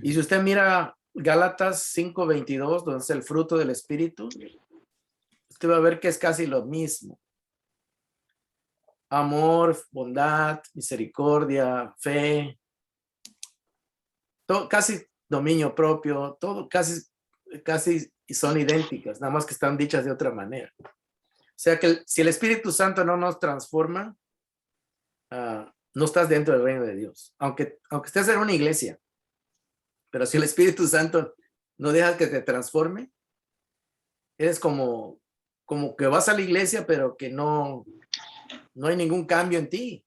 [SPEAKER 1] Y si usted mira Gálatas 5:22, donde es el fruto del Espíritu, usted va a ver que es casi lo mismo. Amor, bondad, misericordia, fe, todo, casi dominio propio, todo casi son idénticas, nada más que están dichas de otra manera. O sea que si el Espíritu Santo no nos transforma, no estás dentro del reino de Dios, aunque estés en una iglesia. Pero si el Espíritu Santo no deja que te transforme, eres como que vas a la iglesia, pero que no hay ningún cambio en ti.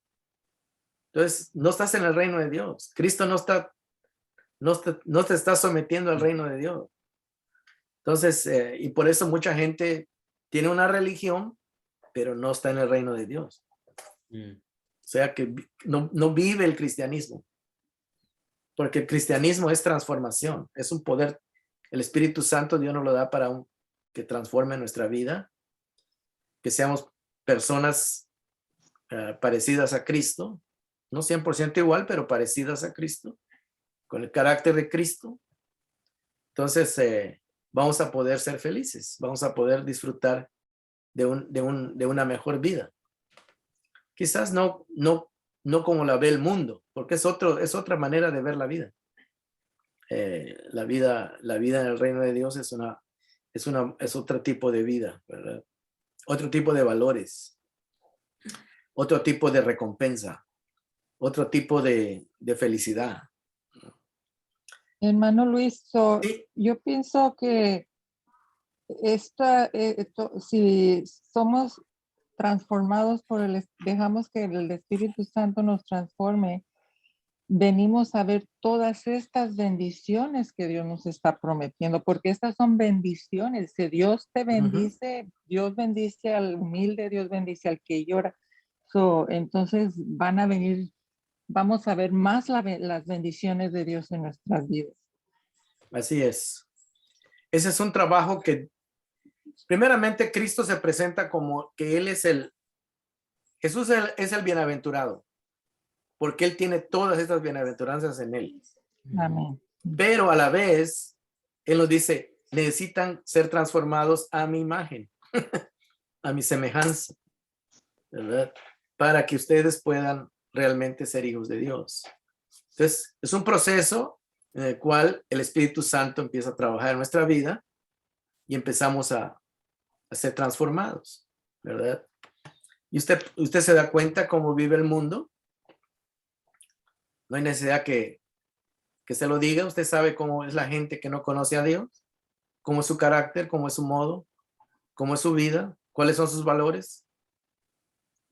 [SPEAKER 1] Entonces, no estás en el reino de Dios. Cristo no te está sometiendo al reino de Dios. Entonces, y por eso mucha gente tiene una religión, pero no está en el reino de Dios. O sea que no vive el cristianismo. Porque el cristianismo es transformación, es un poder. El Espíritu Santo Dios nos lo da para que transforme nuestra vida, que seamos personas parecidas a Cristo, no 100% igual, pero parecidas a Cristo, con el carácter de Cristo. Entonces, vamos a poder ser felices, vamos a poder disfrutar de una mejor vida. Quizás no como la ve el mundo, porque es otra manera de ver la vida. La vida en el reino de Dios es otro tipo de vida, ¿verdad? Otro tipo de valores, otro tipo de recompensa, otro tipo de felicidad.
[SPEAKER 4] Hermano Luis,
[SPEAKER 1] Sí.
[SPEAKER 4] yo pienso que si somos transformados dejamos que el Espíritu Santo nos transforme, venimos a ver todas estas bendiciones que Dios nos está prometiendo, porque estas son bendiciones. Si Dios te bendice, Dios bendice al humilde, Dios bendice al que llora. Entonces vamos a ver más las bendiciones de Dios en nuestras vidas.
[SPEAKER 1] Así es. Ese es un trabajo que, primeramente, Cristo se presenta como que Él Jesús es el bienaventurado, porque Él tiene todas estas bienaventuranzas en Él.
[SPEAKER 4] Amén.
[SPEAKER 1] Pero a la vez, Él nos dice, necesitan ser transformados a mi imagen, a mi semejanza, ¿verdad? Para que ustedes puedan realmente ser hijos de Dios. Entonces, es un proceso en el cual el Espíritu Santo empieza a trabajar en nuestra vida y empezamos a ser transformados, ¿verdad? Y usted se da cuenta cómo vive el mundo. No hay necesidad que se lo diga. Usted sabe cómo es la gente que no conoce a Dios, cómo es su carácter, cómo es su modo, cómo es su vida, cuáles son sus valores.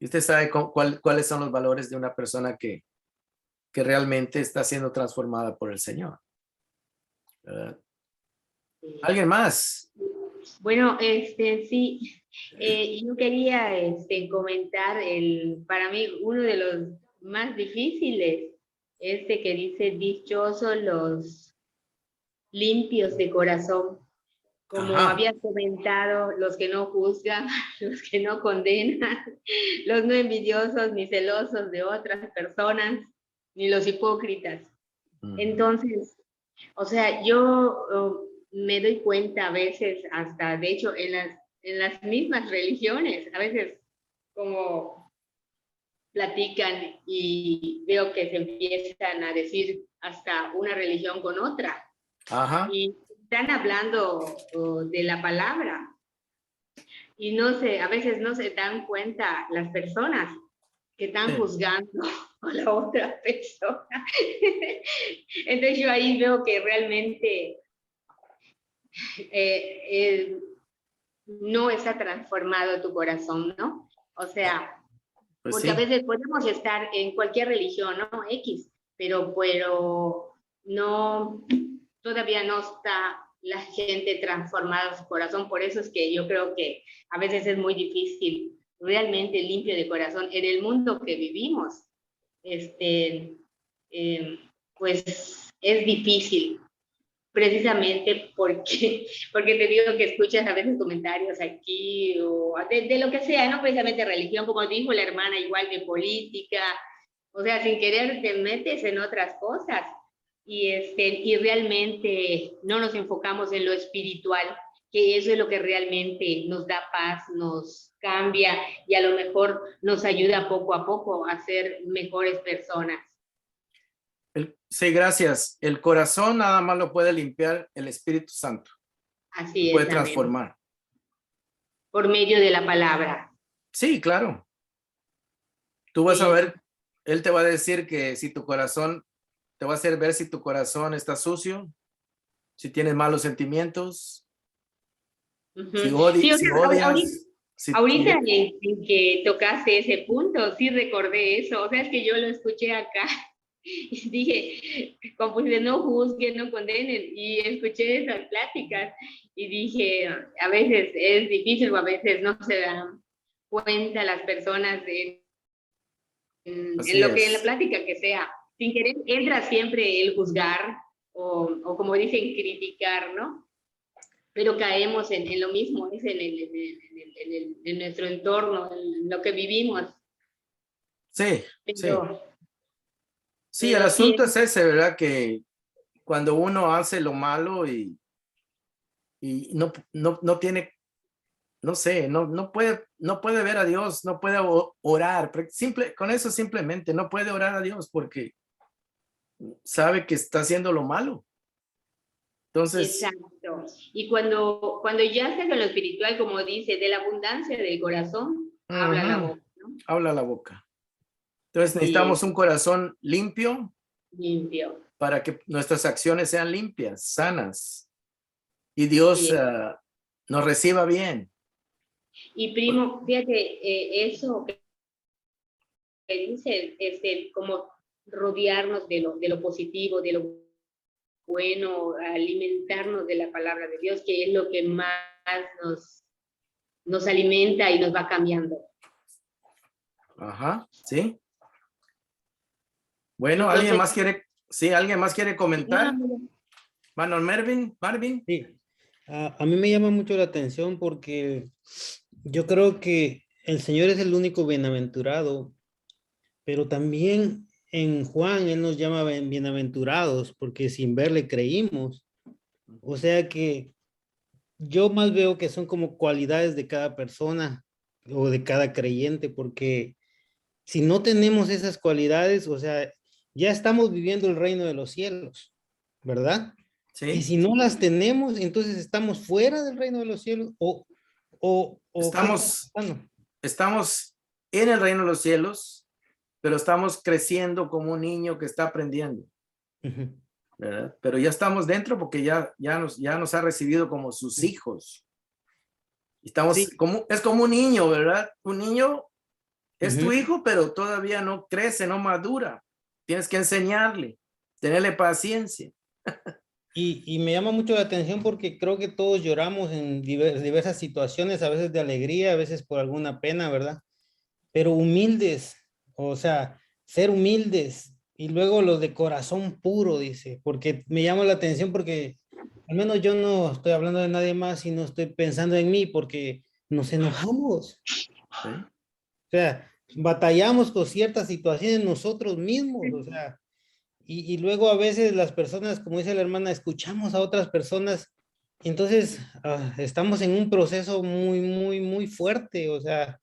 [SPEAKER 1] Y usted sabe cuáles son los valores de una persona que realmente está siendo transformada por el Señor, ¿verdad? ¿Alguien más?
[SPEAKER 5] Bueno, sí, yo quería comentar para mí uno de los más difíciles, que dice dichosos los limpios de corazón. Como
[SPEAKER 1] Ajá.
[SPEAKER 5] había comentado, los que no juzgan, los que no condenan, los no envidiosos ni celosos de otras personas, ni los hipócritas. Entonces, o sea, yo me doy cuenta a veces, hasta de hecho en las mismas religiones, a veces como platican y veo que se empiezan a decir hasta una religión con otra.
[SPEAKER 1] Ajá.
[SPEAKER 5] Y están hablando de la palabra y no sé, a veces no se dan cuenta las personas que están juzgando a la otra persona. Entonces yo ahí veo que realmente no está transformado tu corazón, ¿no? O sea,
[SPEAKER 1] Pues
[SPEAKER 5] porque
[SPEAKER 1] sí.
[SPEAKER 5] a veces podemos estar en cualquier religión, ¿no? X, pero no, todavía no está la gente transformada su corazón. Por eso es que yo creo que a veces es muy difícil realmente limpio de corazón en el mundo que vivimos. Pues es difícil, precisamente porque te digo que escuchas a veces comentarios aquí o de lo que sea, no precisamente religión, como dijo la hermana, igual de política, o sea, sin querer te metes en otras cosas y realmente no nos enfocamos en lo espiritual, que eso es lo que realmente nos da paz, nos cambia y a lo mejor nos ayuda poco a poco a ser mejores personas.
[SPEAKER 1] Sí, gracias. El corazón nada más lo puede limpiar el Espíritu Santo.
[SPEAKER 5] Así
[SPEAKER 1] Lo
[SPEAKER 5] es.
[SPEAKER 1] puede
[SPEAKER 5] También.
[SPEAKER 1] transformar.
[SPEAKER 5] Por medio de la palabra.
[SPEAKER 1] Sí, claro. Tú vas a ver, él te va a decir que si tu corazón, te va a hacer ver si tu corazón está sucio, si tienes malos sentimientos, si,
[SPEAKER 5] Sí, o sea,
[SPEAKER 1] si odias.
[SPEAKER 5] Ahorita en que tocaste ese punto, sí recordé eso. O sea, es que yo lo escuché acá y dije, como dice, no juzguen, no condenen. Y escuché esas pláticas y dije, a veces es difícil o a veces no se dan cuenta las personas en lo que en la plática que sea. Sin querer entra siempre el juzgar o como dicen, criticar, ¿no? Pero caemos en lo mismo, es en nuestro entorno, en lo que vivimos.
[SPEAKER 1] Sí,
[SPEAKER 5] pero,
[SPEAKER 1] sí, el asunto es ese, ¿verdad? Que cuando uno hace lo malo y no tiene, no sé, no puede ver a Dios, no puede orar, con eso simplemente no puede orar a Dios porque sabe que está haciendo lo malo. Entonces,
[SPEAKER 5] exacto. Y cuando ya estás en lo espiritual, como dice, de la abundancia del corazón, habla la boca, ¿no?
[SPEAKER 1] Habla la boca. Entonces necesitamos un corazón limpio.
[SPEAKER 5] Limpio.
[SPEAKER 1] Para que nuestras acciones sean limpias, sanas. Y Dios nos reciba bien.
[SPEAKER 5] Y primo, fíjate, eso que dice, como rodearnos de lo positivo, de lo bueno, alimentarnos de la palabra de Dios, que es lo que más nos alimenta y nos va cambiando.
[SPEAKER 1] Ajá, sí. Bueno,
[SPEAKER 5] Entonces,
[SPEAKER 1] ¿alguien más quiere comentar? Bueno, Marvin.
[SPEAKER 6] Sí, a mí me llama mucho la atención porque yo creo que el Señor es el único bienaventurado, pero también en Juan Él nos llama bienaventurados porque sin verle creímos. O sea que yo más veo que son como cualidades de cada persona o de cada creyente, porque si no tenemos esas cualidades, o sea, ya estamos viviendo el reino de los cielos, ¿verdad? Y
[SPEAKER 1] ¿sí?
[SPEAKER 6] si no las tenemos, entonces estamos fuera del reino de los cielos o ¿qué está
[SPEAKER 1] Estamos,
[SPEAKER 6] pasando?
[SPEAKER 1] estamos en el reino de los cielos, pero estamos creciendo como un niño que está aprendiendo,
[SPEAKER 6] Ujú.
[SPEAKER 1] ¿verdad? Pero ya estamos dentro porque ya nos ha recibido como sus hijos. Estamos
[SPEAKER 6] Sí.
[SPEAKER 1] es como un niño, ¿verdad? Un niño es tu
[SPEAKER 6] Ujú.
[SPEAKER 1] hijo, pero todavía no crece, no madura. Tienes que enseñarle, tenerle paciencia.
[SPEAKER 6] Y me llama mucho la atención porque creo que todos lloramos en diversas situaciones, a veces de alegría, a veces por alguna pena, ¿verdad? Pero humildes, o sea, ser humildes y luego los de corazón puro, dice, porque me llama la atención porque al menos yo no estoy hablando de nadie más y no estoy pensando en mí porque nos enojamos,
[SPEAKER 1] ¿Sí?
[SPEAKER 6] o sea, batallamos con ciertas situaciones nosotros mismos, o sea, y luego a veces las personas, como dice la hermana, escuchamos a otras personas, entonces estamos en un proceso muy, muy, muy fuerte, o sea,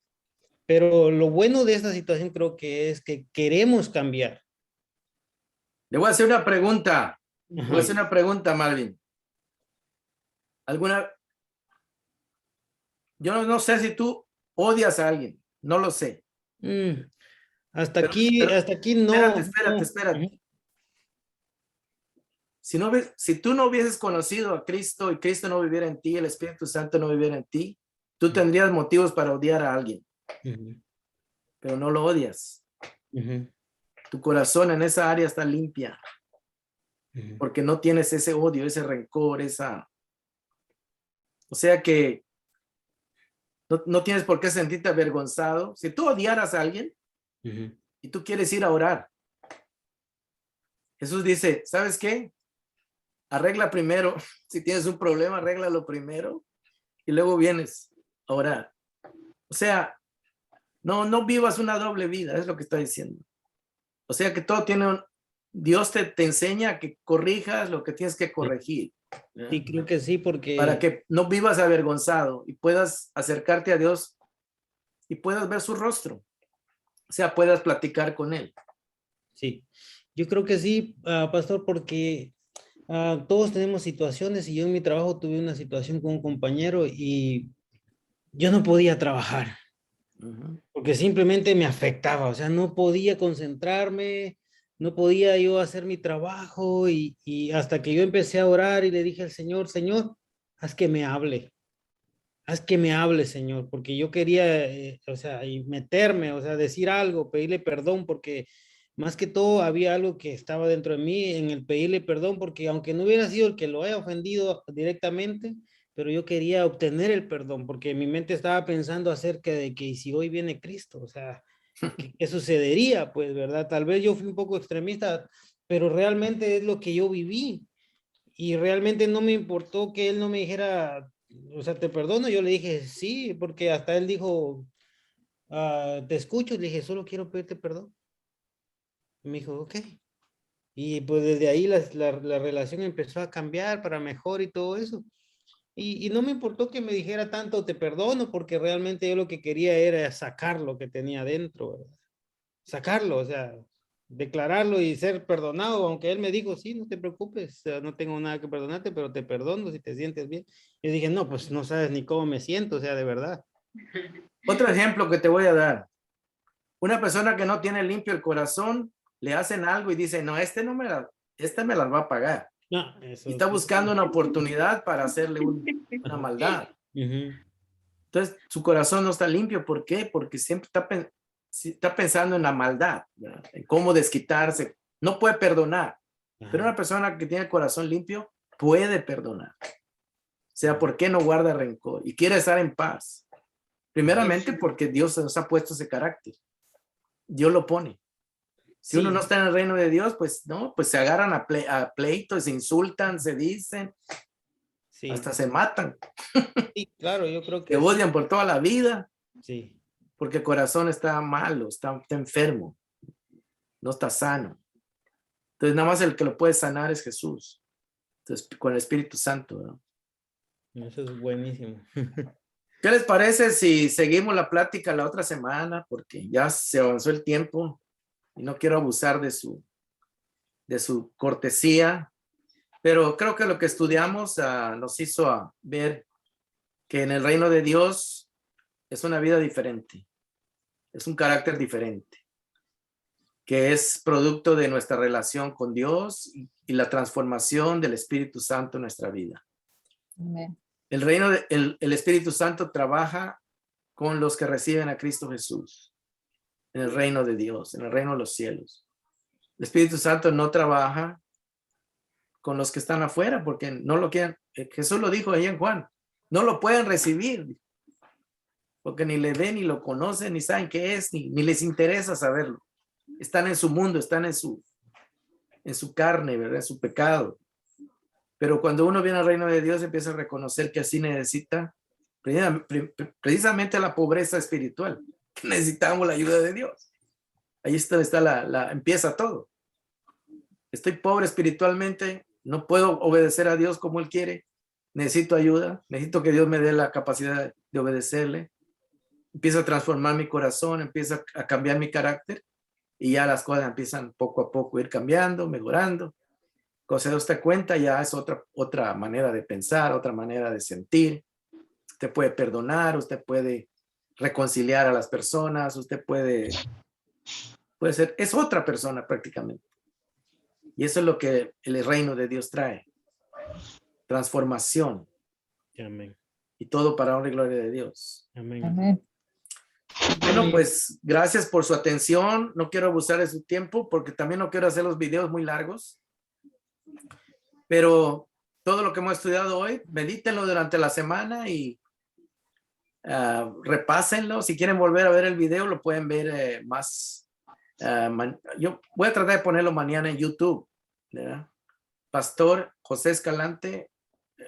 [SPEAKER 6] pero lo bueno de esta situación creo que es que queremos cambiar.
[SPEAKER 1] Le voy a hacer una pregunta. Le voy a
[SPEAKER 6] Ajá.
[SPEAKER 1] hacer una pregunta, Marvin. ¿Alguna? Yo no sé si tú odias a alguien, no lo sé.
[SPEAKER 6] Mm,
[SPEAKER 1] Pero,
[SPEAKER 6] hasta aquí
[SPEAKER 1] espérate,
[SPEAKER 6] no,
[SPEAKER 1] espérate,
[SPEAKER 6] no.
[SPEAKER 1] espérate.
[SPEAKER 6] Ujú,
[SPEAKER 1] Si tú no hubieses conocido a Cristo y Cristo no viviera en ti, el Espíritu Santo no viviera en ti, tú tendrías motivos para odiar a alguien,
[SPEAKER 6] ujú,
[SPEAKER 1] pero no lo odias.
[SPEAKER 6] ujú,
[SPEAKER 1] Tu corazón en esa área está limpia,
[SPEAKER 6] ujú.
[SPEAKER 1] porque no tienes ese odio, ese rencor, o sea que no tienes por qué sentirte avergonzado. Si tú odiaras a alguien
[SPEAKER 6] Ujú.
[SPEAKER 1] y tú quieres ir a orar, Jesús dice, ¿sabes qué? Arregla primero, si tienes un problema, arréglalo primero y luego vienes a orar. O sea, no vivas una doble vida, es lo que está diciendo. O sea que todo tiene Dios te enseña que corrijas lo que tienes que
[SPEAKER 6] Sí,
[SPEAKER 1] corregir, ¿ya?
[SPEAKER 6] sí, creo que sí,
[SPEAKER 1] Para
[SPEAKER 6] porque
[SPEAKER 1] que no vivas avergonzado y puedas acercarte a Dios y puedas ver su rostro. O sea, puedas platicar con él.
[SPEAKER 6] sí, yo creo que sí, pastor, porque todos tenemos situaciones y yo en mi trabajo tuve una situación con un compañero y yo no podía trabajar.
[SPEAKER 1] Ujú.
[SPEAKER 6] Porque simplemente me afectaba, o sea, no podía concentrarme, no podía yo hacer mi trabajo y hasta que yo empecé a orar y le dije al Señor, Señor, haz que me hable, haz que me hable, Señor, porque yo quería, o sea, y meterme, o sea, decir algo, pedirle perdón, porque más que todo había algo que estaba dentro de mí en el pedirle perdón, porque aunque no hubiera sido el que lo haya ofendido directamente, pero yo quería obtener el perdón, porque mi mente estaba pensando acerca de que ¿y si hoy viene Cristo? O sea, ¿qué sucedería? Pues, ¿verdad? Tal vez yo fui un poco extremista, pero realmente es lo que yo viví y realmente no me importó que él no me dijera, o sea, te perdono. Yo le dije sí, porque hasta él dijo, te escucho. Le dije, solo quiero pedirte perdón. Y me dijo, ok. Y pues desde ahí la relación empezó a cambiar para mejor y todo eso. Y no me importó que me dijera tanto te perdono, porque realmente yo lo que quería era sacar lo que tenía dentro, ¿verdad? Sacarlo, o sea, declararlo y ser perdonado, aunque él me dijo, sí, no te preocupes, o sea, no tengo nada que perdonarte, pero te perdono si te sientes bien. Yo dije, no, pues no sabes ni cómo me siento, o sea, de verdad.
[SPEAKER 1] Otro ejemplo que te voy a dar. Una persona que no tiene limpio el corazón, le hacen algo y dice, no, este me las va a pagar.
[SPEAKER 6] No,
[SPEAKER 1] Y
[SPEAKER 6] eso
[SPEAKER 1] está
[SPEAKER 6] sí.
[SPEAKER 1] buscando una oportunidad para hacerle una maldad.
[SPEAKER 6] Ujú.
[SPEAKER 1] Entonces, su corazón no está limpio. ¿Por qué? Porque siempre está pensando en la maldad, ¿verdad? En cómo desquitarse. No puede perdonar. Pero
[SPEAKER 6] Ajá.
[SPEAKER 1] una persona que tiene el corazón limpio puede perdonar. O sea, ¿por qué no guarda rencor? Y quiere estar en paz. Primeramente porque Dios nos ha puesto ese carácter. Dios lo pone. Si uno no
[SPEAKER 6] Sí,
[SPEAKER 1] está en el reino de Dios, pues no, pues se agarran a pleitos, se insultan, se dicen,
[SPEAKER 6] sí,
[SPEAKER 1] hasta se matan,
[SPEAKER 6] sí, claro, yo creo
[SPEAKER 1] se
[SPEAKER 6] que sí,
[SPEAKER 1] odian por toda la vida,
[SPEAKER 6] sí,
[SPEAKER 1] porque el corazón está malo, está enfermo, no está sano. Entonces, nada más el que lo puede sanar es Jesús. Entonces, con el Espíritu Santo, ¿no?
[SPEAKER 6] eso es buenísimo.
[SPEAKER 1] ¿Qué les parece si seguimos la plática la otra semana? Porque ya se avanzó el tiempo y no quiero abusar de su cortesía, pero creo que lo que estudiamos nos hizo ver que en el reino de Dios es una vida diferente, es un carácter diferente, que es producto de nuestra relación con Dios y la transformación del Espíritu Santo en nuestra vida.
[SPEAKER 4] Amén.
[SPEAKER 1] El Espíritu Santo trabaja con los que reciben a Cristo Jesús en el reino de Dios, en el reino de los cielos. El Espíritu Santo no trabaja con los que están afuera porque no lo quieren. Jesús lo dijo ahí en Juan, no lo pueden recibir porque ni le ven, ni lo conocen, ni saben qué es, ni les interesa saberlo. Están en su mundo, están en su carne, ¿verdad? En su pecado. Pero cuando uno viene al reino de Dios, empieza a reconocer que así necesita precisamente la pobreza espiritual. Necesitamos la ayuda de Dios. Ahí empieza todo. Estoy pobre espiritualmente, no puedo obedecer a Dios como Él quiere. Necesito ayuda, necesito que Dios me dé la capacidad de obedecerle. Empieza a transformar mi corazón, empieza a cambiar mi carácter y ya las cosas empiezan poco a poco a ir cambiando, mejorando. Cuando se da usted cuenta, ya es otra manera de pensar, otra manera de sentir. Usted puede perdonar, usted puede reconciliar a las personas, usted puede ser, es otra persona prácticamente. Y eso es lo que el reino de Dios trae. Transformación.
[SPEAKER 6] Amén.
[SPEAKER 1] Y todo para honra y gloria de Dios.
[SPEAKER 6] Amén.
[SPEAKER 4] Amén.
[SPEAKER 1] Bueno, pues gracias por su atención. No quiero abusar de su tiempo porque también no quiero hacer los videos muy largos. Pero todo lo que hemos estudiado hoy, medítenlo durante la semana y repásenlo. Si quieren volver a ver el video, lo pueden ver más. Yo voy a tratar de ponerlo mañana en YouTube, ¿verdad? Pastor José Escalante,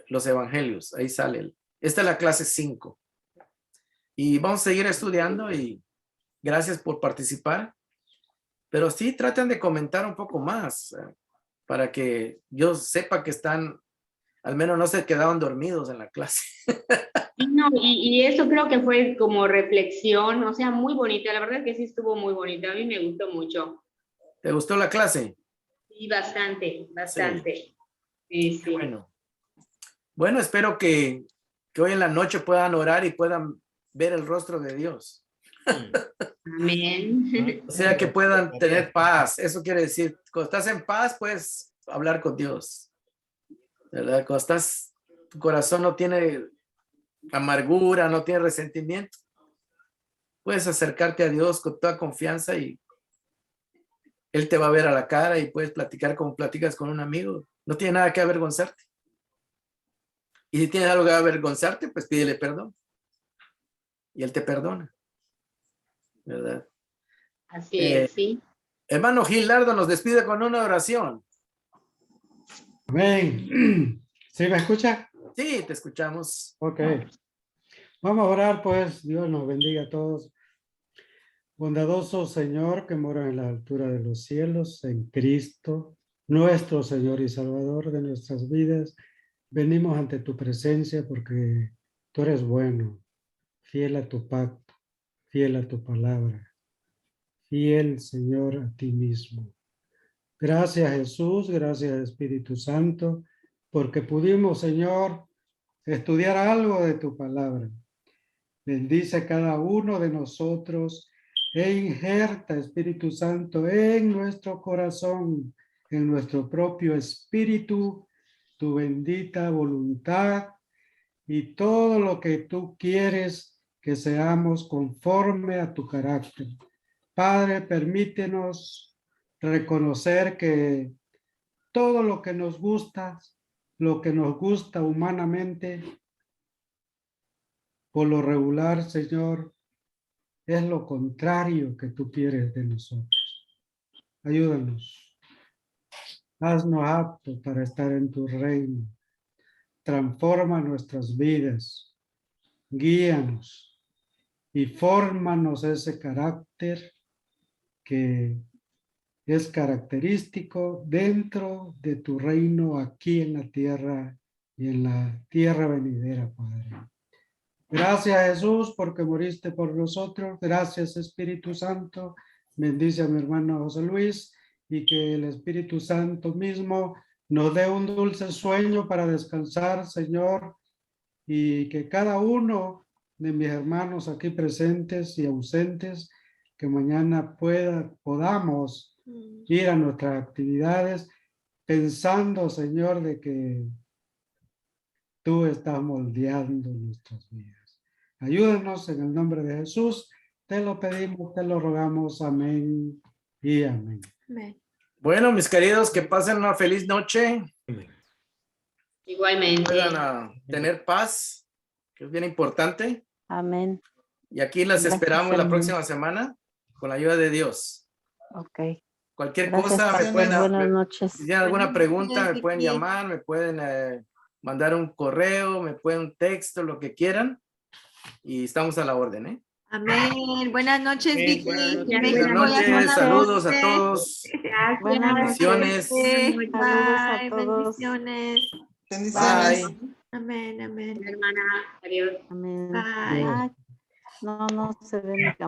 [SPEAKER 1] los Evangelios. Ahí sale. Esta es la clase 5. Y vamos a seguir estudiando y gracias por participar. Pero sí, traten de comentar un poco más para que yo sepa que están, al menos no se quedaban dormidos en la clase.
[SPEAKER 5] No, y eso creo que fue como reflexión, o sea, muy bonita. La verdad que sí estuvo muy bonita. A mí me gustó mucho.
[SPEAKER 1] ¿Te gustó la clase?
[SPEAKER 5] Sí, bastante, bastante. Sí, sí.
[SPEAKER 1] Bueno, espero que hoy en la noche puedan orar y puedan ver el rostro de Dios.
[SPEAKER 5] Amén.
[SPEAKER 1] O sea, que puedan tener paz. Eso quiere decir, cuando estás en paz, puedes hablar con Dios, ¿verdad? Cuando tu corazón no tiene amargura, no tiene resentimiento, puedes acercarte a Dios con toda confianza y Él te va a ver a la cara y puedes platicar como platicas con un amigo. No tiene nada que avergonzarte. Y si tienes algo que avergonzarte, pues pídele perdón. Y Él te perdona, ¿verdad?
[SPEAKER 5] Así es, sí.
[SPEAKER 1] Hermano Gilardo nos despide con una oración.
[SPEAKER 7] Amén. ¿Sí me escucha?
[SPEAKER 1] Sí, te escuchamos.
[SPEAKER 7] Ok. Vamos a orar, pues. Dios nos bendiga a todos. Bondadoso Señor que mora en la altura de los cielos, en Cristo, nuestro Señor y Salvador de nuestras vidas. Venimos ante tu presencia porque tú eres bueno, fiel a tu pacto, fiel a tu palabra, fiel, Señor, a ti mismo. Gracias, Jesús, gracias, Espíritu Santo, porque pudimos, Señor, estudiar algo de tu palabra. Bendice cada uno de nosotros e injerta, Espíritu Santo, en nuestro corazón, en nuestro propio espíritu, tu bendita voluntad y todo lo que tú quieres que seamos conforme a tu carácter. Padre, permítenos reconocer que todo lo que nos gusta humanamente, por lo regular, Señor, es lo contrario que tú quieres de nosotros. Ayúdanos. Haznos aptos para estar en tu reino. Transforma nuestras vidas. Guíanos y fórmanos ese carácter que es característico dentro de tu reino aquí en la tierra y en la tierra venidera, Padre. Gracias, Jesús, porque moriste por nosotros. Gracias, Espíritu Santo. Bendice a mi hermano José Luis y que el Espíritu Santo mismo nos dé un dulce sueño para descansar, Señor, y que cada uno de mis hermanos aquí presentes y ausentes, que mañana podamos ir a nuestras actividades pensando, Señor, de que tú estás moldeando nuestras vidas. Ayúdanos en el nombre de Jesús. Te lo pedimos, te lo rogamos. Amén y amén.
[SPEAKER 3] Amén.
[SPEAKER 1] Bueno, mis queridos, que pasen una feliz noche.
[SPEAKER 5] Igualmente.
[SPEAKER 1] Puedan tener paz, que es bien importante.
[SPEAKER 8] Amén.
[SPEAKER 1] Y aquí las
[SPEAKER 8] Gracias,
[SPEAKER 1] esperamos la
[SPEAKER 8] hermano.
[SPEAKER 1] próxima semana con la ayuda de Dios.
[SPEAKER 8] Ok.
[SPEAKER 1] Cualquier
[SPEAKER 8] Gracias,
[SPEAKER 1] cosa, me
[SPEAKER 8] Pastor.
[SPEAKER 1] pueden,
[SPEAKER 8] Buenas noches.
[SPEAKER 1] si tienen alguna
[SPEAKER 3] Buenas
[SPEAKER 1] pregunta,
[SPEAKER 3] noches,
[SPEAKER 1] me pueden
[SPEAKER 3] Vicky.
[SPEAKER 1] llamar, me pueden mandar un correo, me pueden un texto, lo que quieran. Y estamos a la orden, ¿eh?
[SPEAKER 3] Amén. Buenas noches,
[SPEAKER 6] Amén.
[SPEAKER 3] Vicky.
[SPEAKER 6] Buenas noches.
[SPEAKER 3] En
[SPEAKER 1] Buenas
[SPEAKER 3] México ya
[SPEAKER 1] noches,
[SPEAKER 3] son las
[SPEAKER 1] saludos a
[SPEAKER 3] 12.
[SPEAKER 1] todos.
[SPEAKER 5] Gracias.
[SPEAKER 8] Buenas noches.
[SPEAKER 1] Bendiciones.
[SPEAKER 3] Bye.
[SPEAKER 8] Saludos a todos.
[SPEAKER 3] Bendiciones.
[SPEAKER 1] Bye.
[SPEAKER 3] Amén, amén.
[SPEAKER 5] Hermana, adiós.
[SPEAKER 8] Amén.
[SPEAKER 3] Bye.
[SPEAKER 8] Ay, no se ve mi cámara.